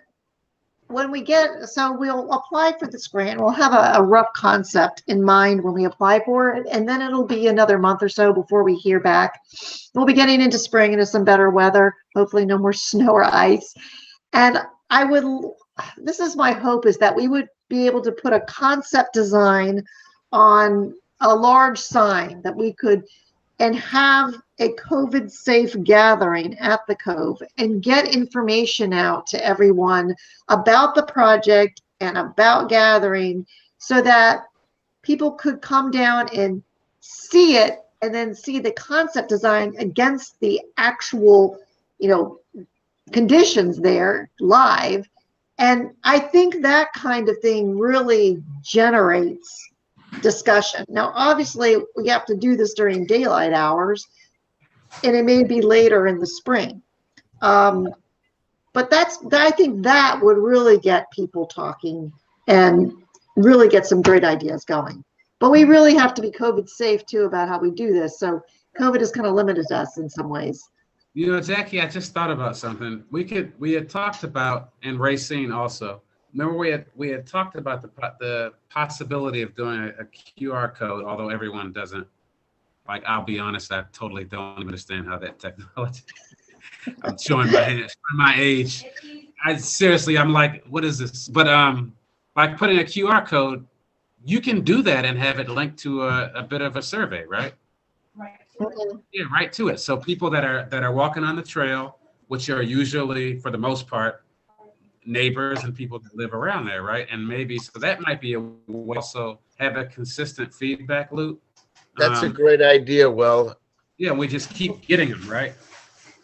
when we so we'll apply for this grant. We'll have a rough concept in mind when we apply for it, and then it'll be another month or so before we hear back. We'll be getting into spring, into some better weather, hopefully no more snow or ice. And this is my hope, is that we would be able to put a concept design on a large sign that we could, and have a COVID safe gathering at the Cove and get information out to everyone about the project and about gathering, so that people could come down and see it, and then see the concept design against the actual, conditions there live. And I think that kind of thing really generates discussion. Now, obviously, we have to do this during daylight hours, and it may be later in the spring. But I think that would really get people talking and really get some great ideas going. But we really have to be COVID safe too about how we do this. So COVID has kind of limited us in some ways. Jackie, I just thought about something. We had talked about, and Racine also. Remember, we had talked about the possibility of doing a QR code, although everyone doesn't. Like, I'll be honest, I totally don't understand how that technology. I'm showing my age. I'm like, what is this? But like putting a QR code, you can do that and have it linked to a bit of a survey, right? Right. Yeah, right to it. So people that are walking on the trail, which are usually, for the most part, neighbors and people that live around there, right? And maybe, so that might be a way also have a consistent feedback loop. That's a great idea, Will. Yeah, we just keep getting them, right?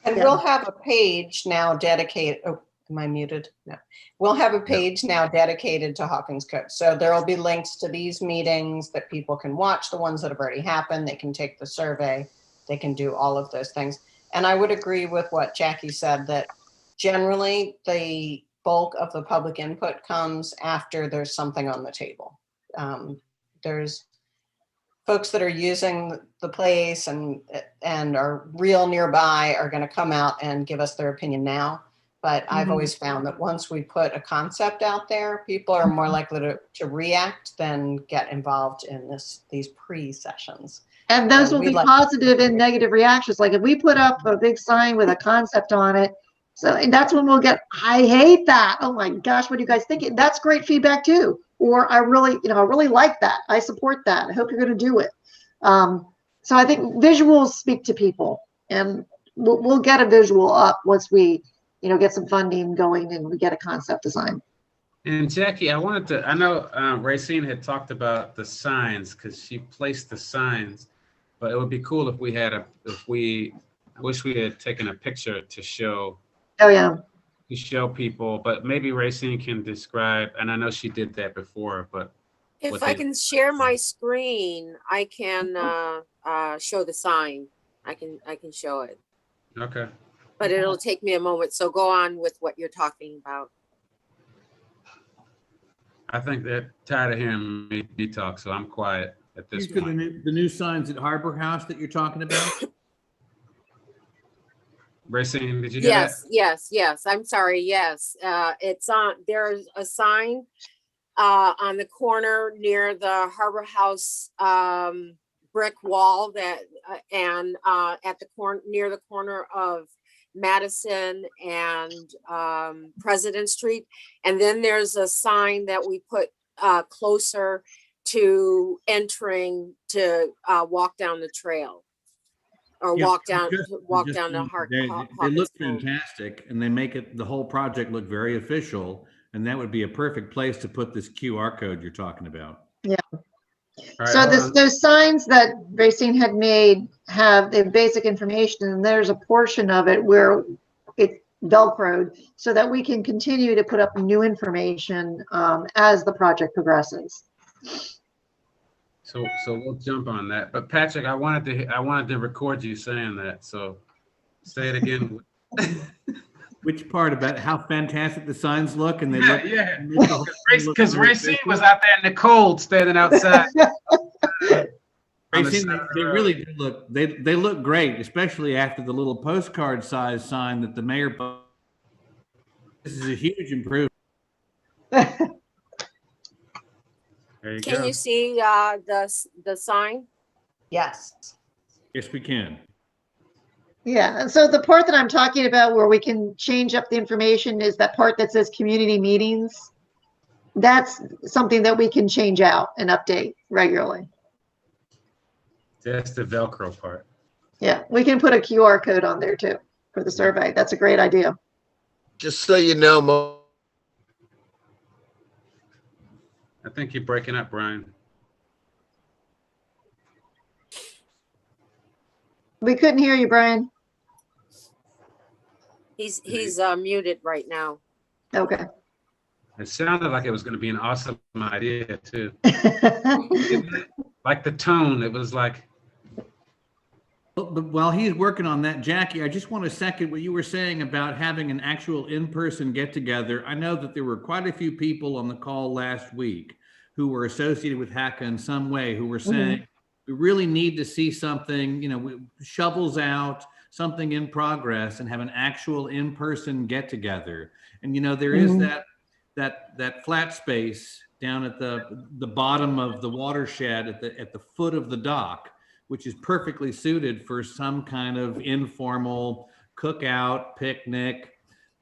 And we'll have a page now dedicated. Oh, am I muted? No. We'll have a page now dedicated to Hawkins Cove. So there will be links to these meetings that people can watch, the ones that have already happened. They can take the survey. They can do all of those things. And I would agree with what Jackie said, that generally the bulk of the public input comes after there's something on the table. There's folks that are using the place and are real nearby are going to come out and give us their opinion now. But I've always found that once we put a concept out there, people are more likely to react than get involved in these pre-sessions. And those will be positive and negative reactions. Like if we put up a big sign with a concept on it, and that's when we'll get, I hate that. Oh my gosh, what do you guys think? That's great feedback too. Or I really like that. I support that. I hope you're going to do it. So I think visuals speak to people, and we'll get a visual up once we, get some funding going and we get a concept design. And Jackie, I know Racine had talked about the signs because she placed the signs, but it would be cool if I wish we had taken a picture to show. Oh yeah. To show people, but maybe Racine can describe, and I know she did that before, but. If I can share my screen, I can show the sign. I can show it. Okay. But it'll take me a moment. So go on with what you're talking about. I think they're tired of hearing me talk, so I'm quiet at this point. The new signs at Harbor House that you're talking about? Racine, did you do that? Yes. I'm sorry. Yes. It's on, there's a sign on the corner near the Harbor House brick wall that and at the corner near the corner of Madison and President Street. And then there's a sign that we put closer to entering to walk down the trail. Or Yeah, walk down the They look fantastic, and they make the whole project look very official, and that would be a perfect place to put this QR code you're talking about. Yeah. Right, So those signs that Racine had made have the basic information, and there's a portion of it where it's Velcroed so that we can continue to put up new information as the project progresses. So we'll jump on that. But Patrick, I wanted to record you saying that. So say it again. Which part about how fantastic the signs look and they Yeah, look? yeah. make the whole thing look Because very Racine official? was out there in the cold, standing outside. On the Racine, side of the they road. really do look. They look great, especially after the little postcard size sign that the mayor. This is a huge improvement. There you Can go. you see the sign? Yes. Yes, we can. Yeah, and so the part that I'm talking about where we can change up the information is that part that says community meetings. That's something that we can change out and update regularly. That's the Velcro part. Yeah, we can put a QR code on there too for the survey. That's a great idea. Just so you know, I think you're breaking up, Brian. We couldn't hear you, Brian. He's muted right now. Okay. It sounded like it was going to be an awesome idea too. Like the tone, it was like. But while he's working on that, Jackie, I just want to second what you were saying about having an actual in-person get-together. I know that there were quite a few people on the call last week who were associated with HACA in some way, who were saying, we really need to see something, shovels out, something in progress, and have an actual in-person get-together. And there is that flat space down at the bottom of the watershed at the foot of the dock, which is perfectly suited for some kind of informal cookout, picnic,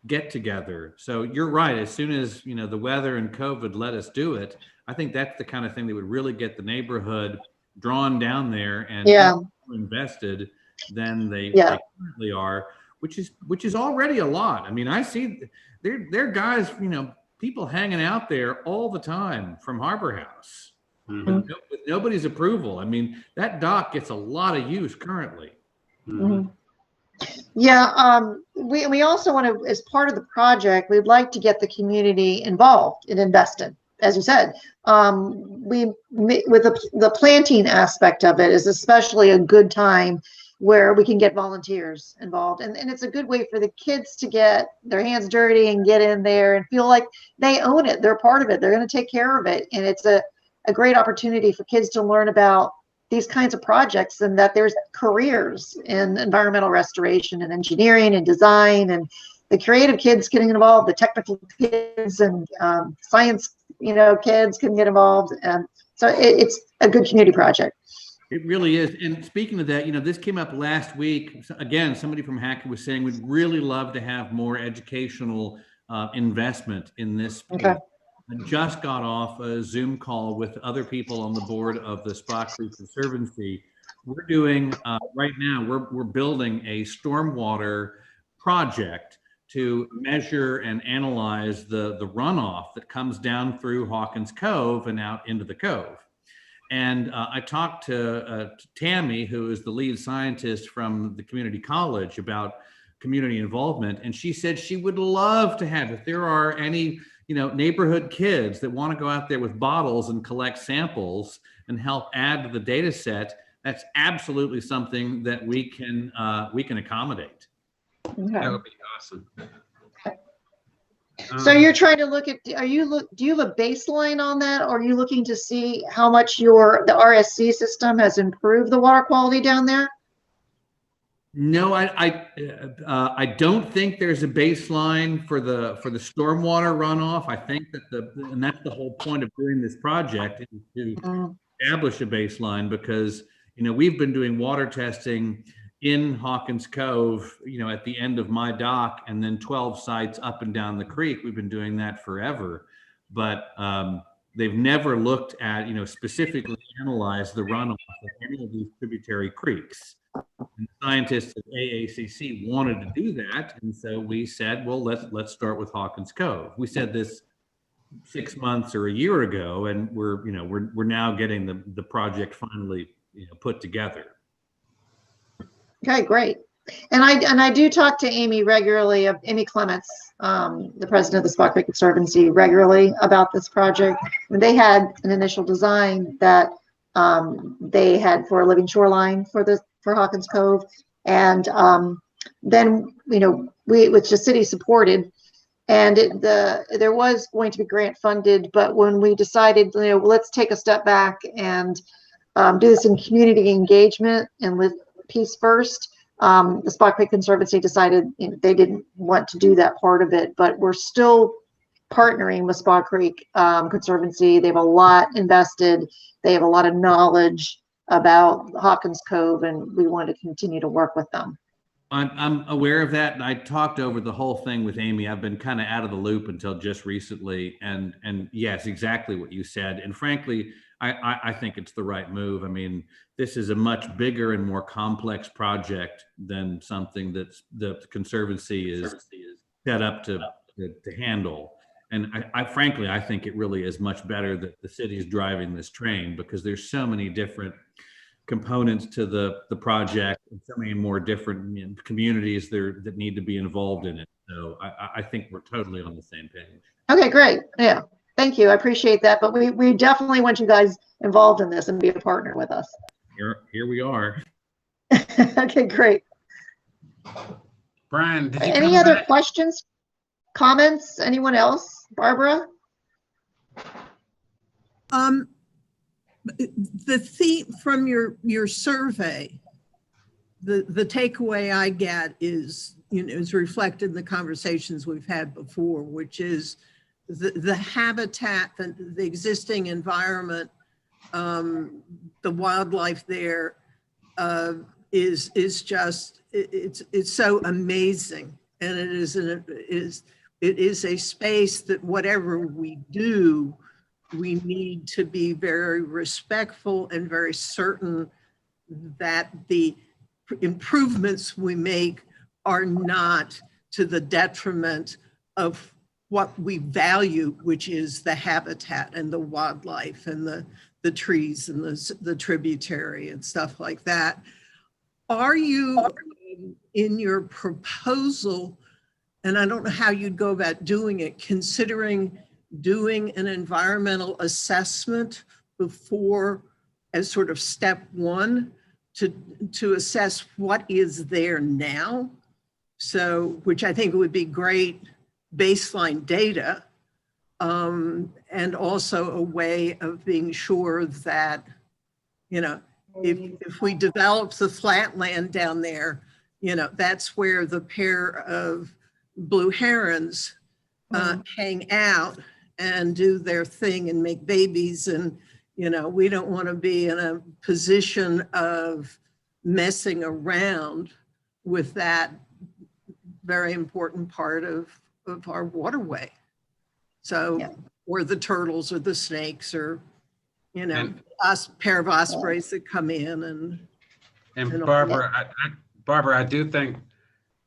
get together. So you're right. As soon as, the weather and COVID let us do it, I think that's the kind of thing that would really get the neighborhood drawn down there and more invested than they currently are, which is already a lot. I mean, I see there are guys, people hanging out there all the time from Harbor House. With nobody's approval. I mean, that dock gets a lot of use currently. Yeah, we also want to, as part of the project, we'd like to get the community involved and invested. As you said, with the planting aspect of it is especially a good time where we can get volunteers involved. And it's a good way for the kids to get their hands dirty and get in there and feel like they own it. They're part of it. They're going to take care of it. And it's a great opportunity for kids to learn about these kinds of projects and that there's careers in environmental restoration and engineering and design, and the creative kids getting involved, the technical kids and science, kids can get involved. And so it's a good community project. It really is. And speaking of that, this came up last week. Again, somebody from HACA was saying we'd really love to have more educational investment in this space. Okay. I just got off a Zoom call with other people on the board of the Spa Creek Conservancy. We're doing right now, we're building a stormwater project to measure and analyze the runoff that comes down through Hawkins Cove and out into the cove. And I talked to Tammy, who is the lead scientist from the community college, about community involvement. And she said she would love to have, if there are any neighborhood kids that want to go out there with bottles and collect samples and help add to the data set, that's absolutely something that we can accommodate. Okay. That would be awesome. So you're trying to look at, do you have a baseline on that? Or are you looking to see how much the RSC system has improved the water quality down there? No, I don't think there's a baseline for the stormwater runoff. I think that and that's the whole point of doing this project, is to establish a baseline, because we've been doing water testing in Hawkins Cove, at the end of my dock, and then 12 sites up and down the creek. We've been doing that forever, but they've never looked at, specifically analyzed the runoff of any of these tributary creeks. And scientists at AACC wanted to do that, and so we said, well, let's start with Hawkins Cove. We said this 6 months or a year ago, and we're now getting the project finally put together. Okay, great. And I do talk to Amy regularly, Amy Clements, the president of the Spa Creek Conservancy, regularly about this project. When they had an initial design that they had for a living shoreline for Hawkins Cove. And then, which the city supported. And there was going to be grant funded, but when we decided, let's take a step back and do this in community engagement and with Peace First, the Spot Creek Conservancy decided they didn't want to do that part of it, but we're still partnering with Spot Creek Conservancy. They have a lot invested. They have a lot of knowledge about Hawkins Cove, and we want to continue to work with them. I'm aware of that, and I talked over the whole thing with Amy. I've been kind of out of the loop until just recently, and yes, exactly what you said. And frankly, I think it's the right move. I mean, this is a much bigger and more complex project than something that's the Conservancy is set up to handle. And I frankly, I think it really is much better that the city is driving this train, because there's so many different components to the project and so many more different communities there that need to be involved in it. So I think we're totally on the same page. Okay, great. Yeah. Thank you. I appreciate that. But we definitely want you guys involved in this and be a partner with us. Here we are. Okay, great. Brian, did you any other questions, comments? Anyone else? Barbara? The theme from your survey, the takeaway I get is, is reflected in the conversations we've had before, which is the habitat, the existing environment, the wildlife there is just, it's so amazing. And it is a space that whatever we do, we need to be very respectful and very certain that the improvements we make are not to the detriment of what we value, which is the habitat and the wildlife and the trees and the tributary and stuff like that. Are you, in your proposal, and I don't know how you'd go about doing it, considering doing an environmental assessment before, as sort of step one, to assess what is there now? So, which I think would be great baseline data, and also a way of being sure that, if we develop the flat land down there, that's where the pair of blue herons hang out and do their thing and make babies. And, we don't want to be in a position of messing around with that very important part of our waterway. So, or the turtles or the snakes or, pair of ospreys that come in and Barbara, I do think,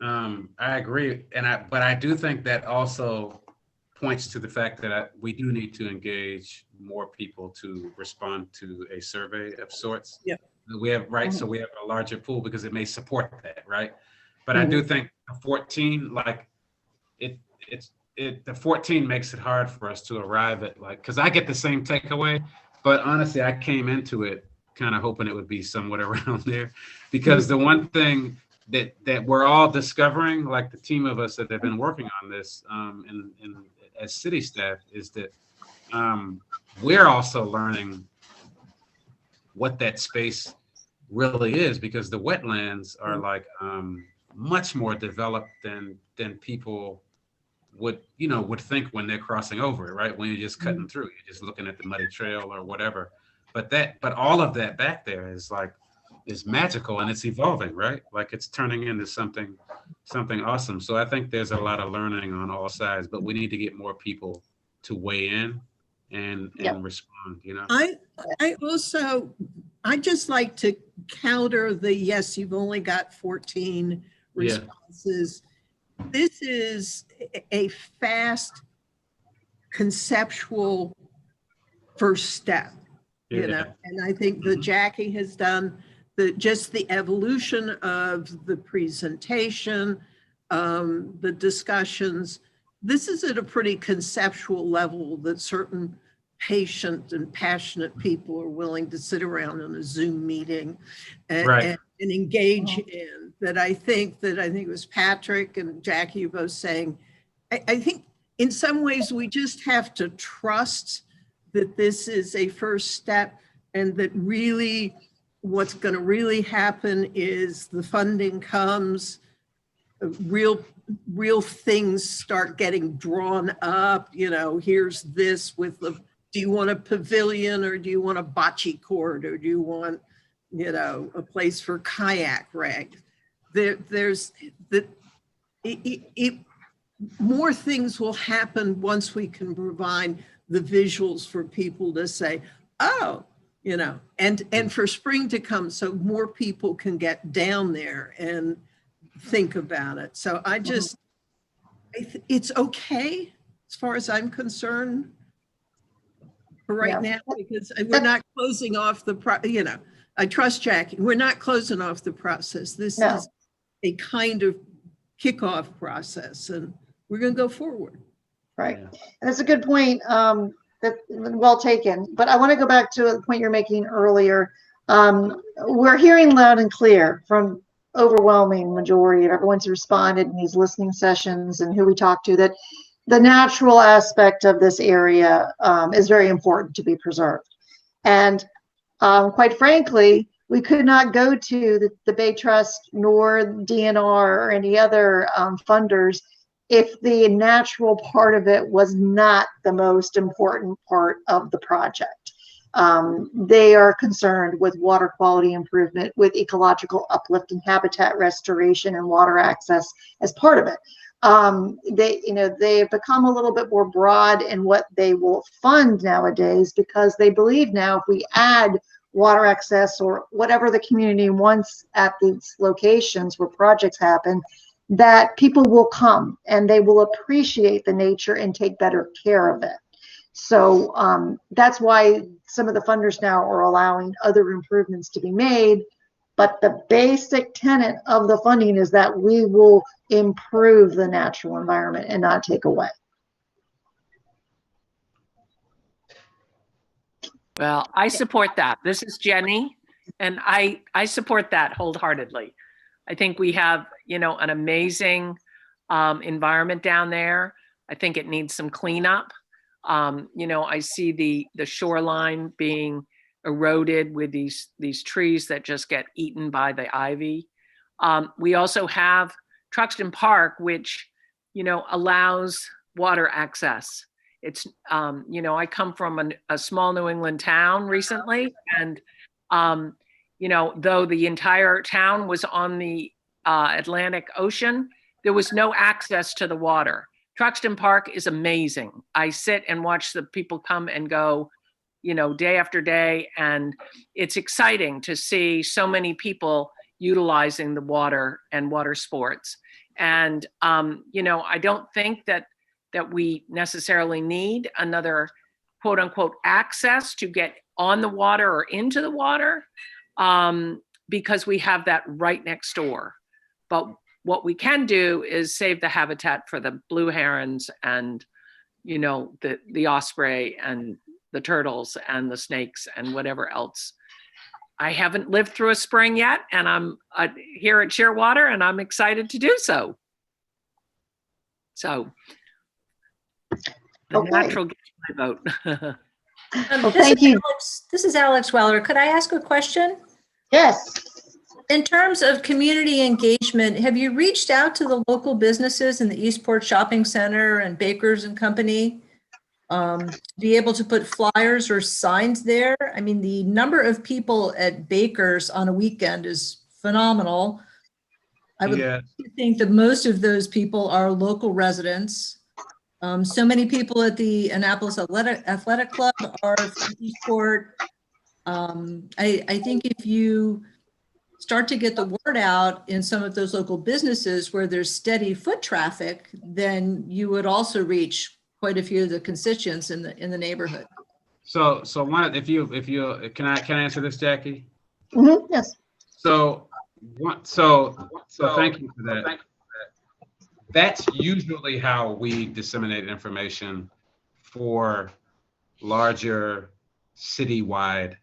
I agree. But I do think that also points to the fact that we do need to engage more people to respond to a survey of sorts. Yeah. We have, right. So we have a larger pool because it may support that. Right. But I do think 14, like the 14 makes it hard for us to arrive at, because I get the same takeaway, but honestly, I came into it kind of hoping it would be somewhat around there, because the one thing that we're all discovering, like the team of us that have been working on this as city staff, is that we're also learning what that space really is, because the wetlands are much more developed than people would think when they're crossing over it, right? When you're just cutting through, you're just looking at the muddy trail or whatever. But all of that back there is magical, and it's evolving, right? Like it's turning into something awesome. So I think there's a lot of learning on all sides, but we need to get more people to weigh in and respond, I just like to counter the, yes, you've only got 14 responses. This is a fast conceptual first step, and I think that Jackie has done just the evolution of the presentation, the discussions. This is at a pretty conceptual level that certain patient and passionate people are willing to sit around in a Zoom meeting and, Right. and engage in. That I think it was Patrick and Jackie both saying, I think in some ways we just have to trust that this is a first step, and that really what's going to really happen is the funding comes, real things start getting drawn up. You know, here's this with the, do you want a pavilion, or do you want a bocce court, or do you want, you know, a place for kayak rag? There's the, more things will happen once we can provide the visuals for people to say, oh, you know, and for spring to come, so more people can get down there and think about it. So I just, it's okay as far as I'm concerned for right now, because we're not closing off the, you know, I trust Jackie, we're not closing off the process. This is a kind of kickoff process, and we're going to go forward. Right. And that's a good point. That well taken. But I want to go back to the point you're making earlier. We're hearing loud and clear from overwhelming majority of everyone who's responded in these listening sessions and who we talked to, that the natural aspect of this area is very important to be preserved. And quite frankly, we could not go to the Bay Trust nor DNR or any other funders if the natural part of it was not the most important part of the project. They are concerned with water quality improvement, with ecological uplift and habitat restoration and water access as part of it. They've become a little bit more broad in what they will fund nowadays, because they believe now if we add water access or whatever the community wants at these locations where projects happen, that people will come and they will appreciate the nature and take better care of it. So that's why some of the funders now are allowing other improvements to be made. But the basic tenet of the funding is that we will improve the natural environment and not take away. Well, I support that. This is Jenny, and I support that wholeheartedly. I think we have, you know, an amazing environment down there. I think it needs some cleanup. You know, I see the shoreline being eroded with these trees that just get eaten by the ivy. We also have Truxton Park, which, you know, allows water access. It's, you know, I come from a small New England town recently, and, you know, though the entire town was on the Atlantic Ocean, there was no access to the water. Truxton Park is amazing. I sit and watch the people come and go, you know, day after day, and it's exciting to see so many people utilizing the water and water sports. And, you know, I don't think that we necessarily need another quote unquote access to get on the water or into the water, because we have that right next door. But what we can do is save the habitat for the blue herons and, you know, the osprey and the turtles and the snakes and whatever else. I haven't lived through a spring yet, and I'm here at Shearwater, and I'm excited to do so. So the natural gets my vote. Well, thank you. This is Alex Weller. Could I ask a question? Yes. In terms of community engagement, have you reached out to the local businesses in the Eastport Shopping Center and Bakers and Company to be able to put flyers or signs there? I mean, the number of people at Bakers on a weekend is phenomenal. I would think that most of those people are local residents. So many people at the Annapolis Athletic Club are from Eastport. I think if you start to get the word out in some of those local businesses where there's steady foot traffic, then you would also reach quite a few of the constituents in the neighborhood. So one, if you can I answer this, Jackie? Mm-hmm. Yes. So thank you for that. That's usually how we disseminate information for larger citywide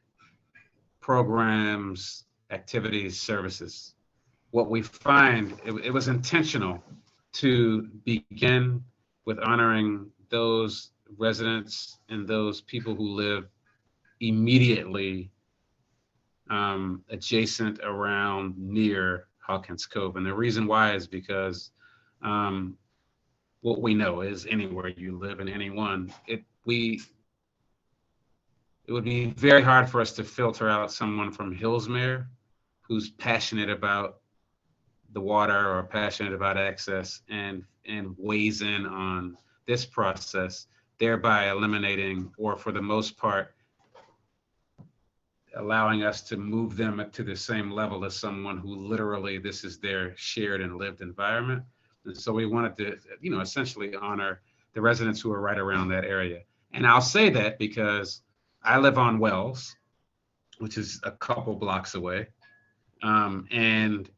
programs, activities, services. What we find, it was intentional to begin with honoring those residents and those people who live immediately adjacent, around, near Hawkins Cove. And the reason why is because what we know is anywhere you live in anyone, it would be very hard for us to filter out someone from Hillsmere who's passionate about the water or passionate about access and weighs in on this process, thereby eliminating, or for the most part, allowing us to move them to the same level as someone who literally this is their shared and lived environment. And so we wanted to, essentially honor the residents who are right around that area. And I'll say that because I live on Wells, which is a couple blocks away. And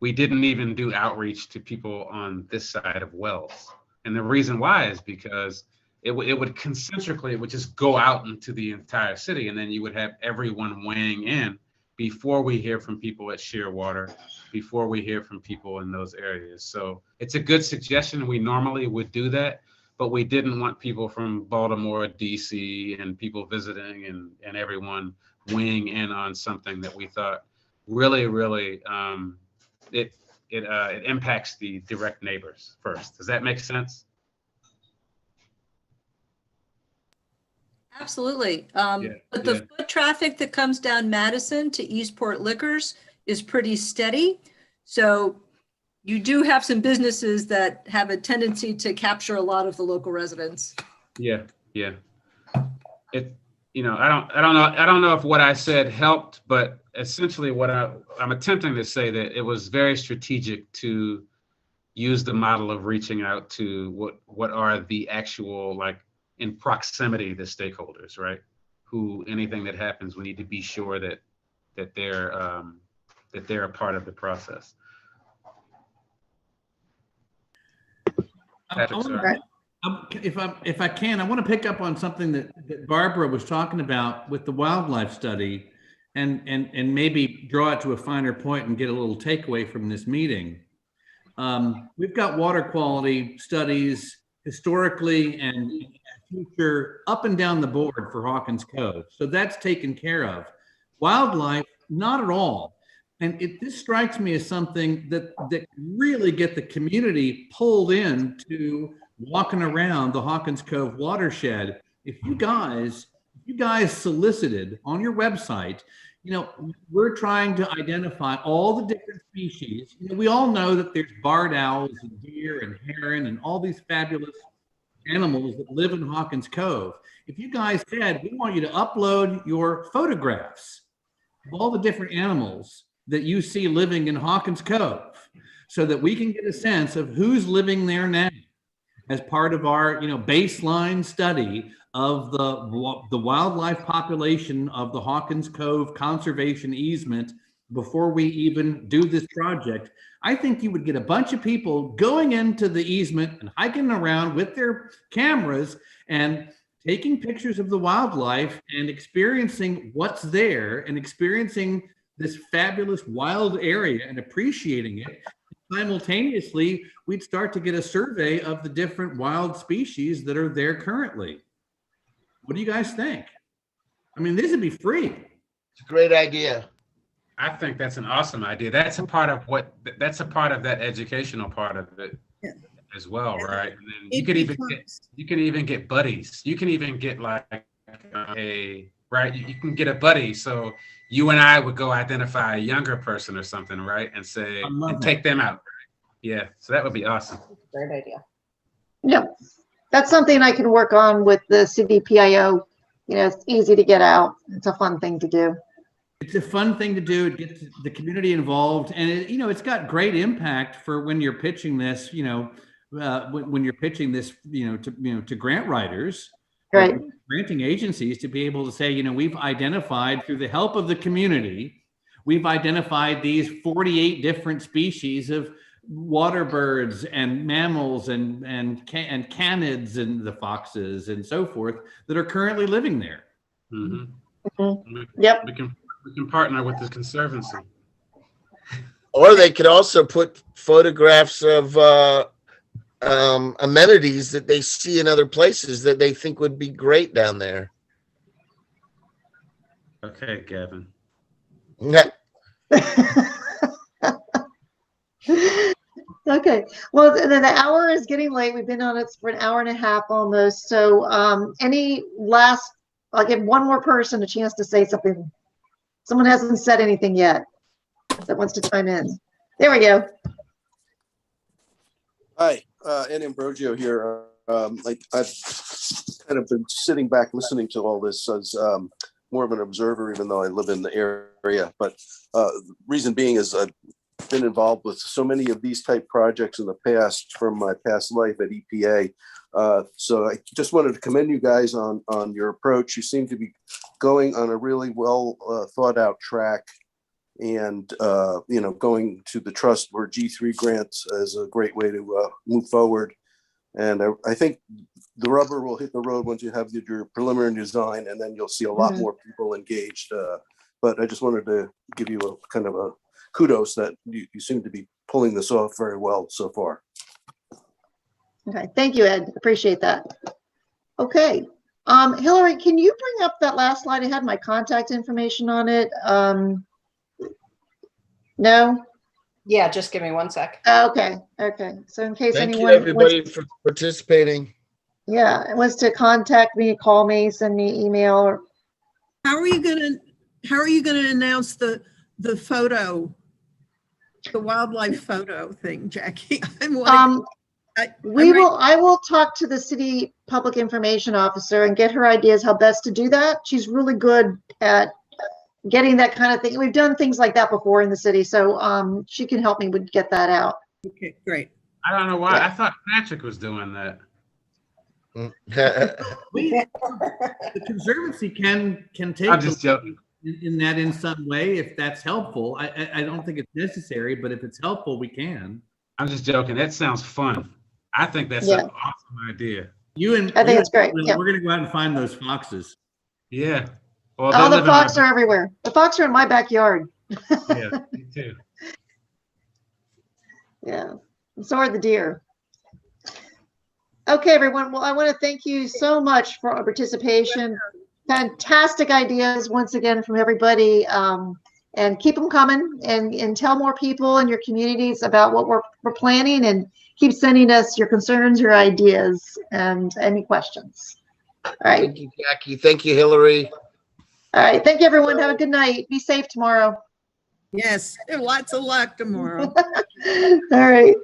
we didn't even do outreach to people on this side of Wells. And the reason why is because it would concentrically, it would just go out into the entire city, and then you would have everyone weighing in before we hear from people at Shearwater, before we hear from people in those areas. So it's a good suggestion. We normally would do that, but we didn't want people from Baltimore, DC, and people visiting and everyone weighing in on something that we thought really it impacts the direct neighbors first. Does that make sense? Absolutely. But the foot traffic that comes down Madison to Eastport Liquors is pretty steady. So you do have some businesses that have a tendency to capture a lot of the local residents. Yeah. I don't know if what I said helped, but essentially what I'm attempting to say that it was very strategic to use the model of reaching out to what are the actual, like, in proximity, the stakeholders, right? Who anything that happens, we need to be sure that they're a part of the process. Patrick, if I can, I want to pick up on something that Barbara was talking about with the wildlife study, and maybe draw it to a finer point and get a little takeaway from this meeting. We've got water quality studies historically and future up and down the board for Hawkins Cove. So that's taken care of. Wildlife, not at all. And this strikes me as something that really get the community pulled into walking around the Hawkins Cove watershed. If you guys solicited on your website, we're trying to identify all the different species. We all know that there's barred owls and deer and heron and all these fabulous animals that live in Hawkins Cove. If you guys said, we want you to upload your photographs of all the different animals that you see living in Hawkins Cove, so that we can get a sense of who's living there now as part of our baseline study of the wildlife population of the Hawkins Cove conservation easement before we even do this project. I think you would get a bunch of people going into the easement and hiking around with their cameras and taking pictures of the wildlife and experiencing what's there and experiencing this fabulous wild area and appreciating it. Simultaneously, we'd start to get a survey of the different wild species that are there currently. What do you guys think? I mean, this would be free. It's a great idea. I think that's an awesome idea. That's a part of that educational part of it as well, right? And then you can even get buddies. You can even get like you can get a buddy. So you and I would go identify a younger person or something, right? And say, and take them out. Right? Yeah. So that would be awesome. Great idea. Yeah, that's something I can work on with the CVPIO. It's easy to get out. It's a fun thing to do. It's a fun thing to do. It gets the community involved, and it's got great impact for when you're pitching this. When you're pitching this, to grant writers, right? Granting agencies to be able to say, we've identified through the help of the community, we've identified these 48 different species of water birds and mammals and canids and the foxes and so forth that are currently living there. Yep. We can partner with the Conservancy. Or they could also put photographs of amenities that they see in other places that they think would be great down there. Okay, Gavin. Okay. Well, then the hour is getting late. We've been on it for an hour and a half almost. So I'll give one more person a chance to say something. Someone hasn't said anything yet that wants to chime in. There we go. Hi, Ed Ambrogio here. I've kind of been sitting back listening to all this as more of an observer, even though I live in the area. But reason being is I've been involved with so many of these type projects in the past from my past life at EPA. So I just wanted to commend you guys on your approach. You seem to be going on a really well thought out track, and going to the trust or G3 grants is a great way to move forward. And I think the rubber will hit the road once you have your preliminary design, and then you'll see a lot more people engaged. But I just wanted to give you a kind of a kudos that you seem to be pulling this off very well so far. Okay, thank you, Ed. Appreciate that. Okay, Hillary, can you bring up that last slide? I had my contact information on it. No? Yeah, just give me 1 sec. Okay. So in case Thank you, anyone everybody, for participating. wants to contact me, call me, send me email. Or How are you gonna announce the photo, the wildlife photo thing, Jackie? I will talk to the city public information officer and get her ideas how best to do that. She's really good at getting that kind of thing. We've done things like that before in the city, so she can help me with get that out. Okay, great. I don't know why. I thought Patrick was doing that. The Conservancy can take I'm just joking. in some way if that's helpful. I don't think it's necessary, but if it's helpful, we can. I'm just joking. That sounds fun. I think that's an awesome idea. I think it's great. We're going to go out and find those foxes. Yeah. Well, All the fox are everywhere. The fox are in my backyard. Yeah, me too. Yeah, and so are the deer. Okay, everyone. Well, I want to thank you so much for our participation. Fantastic ideas once again from everybody. And keep them coming, and tell more people in your communities about what we're planning, and keep sending us your concerns, your ideas, and any questions. All right. Thank you, Jackie. Thank you, Hillary. All right. Thank you, everyone. Have a good night. Be safe tomorrow. Yes, lots of luck tomorrow. All right.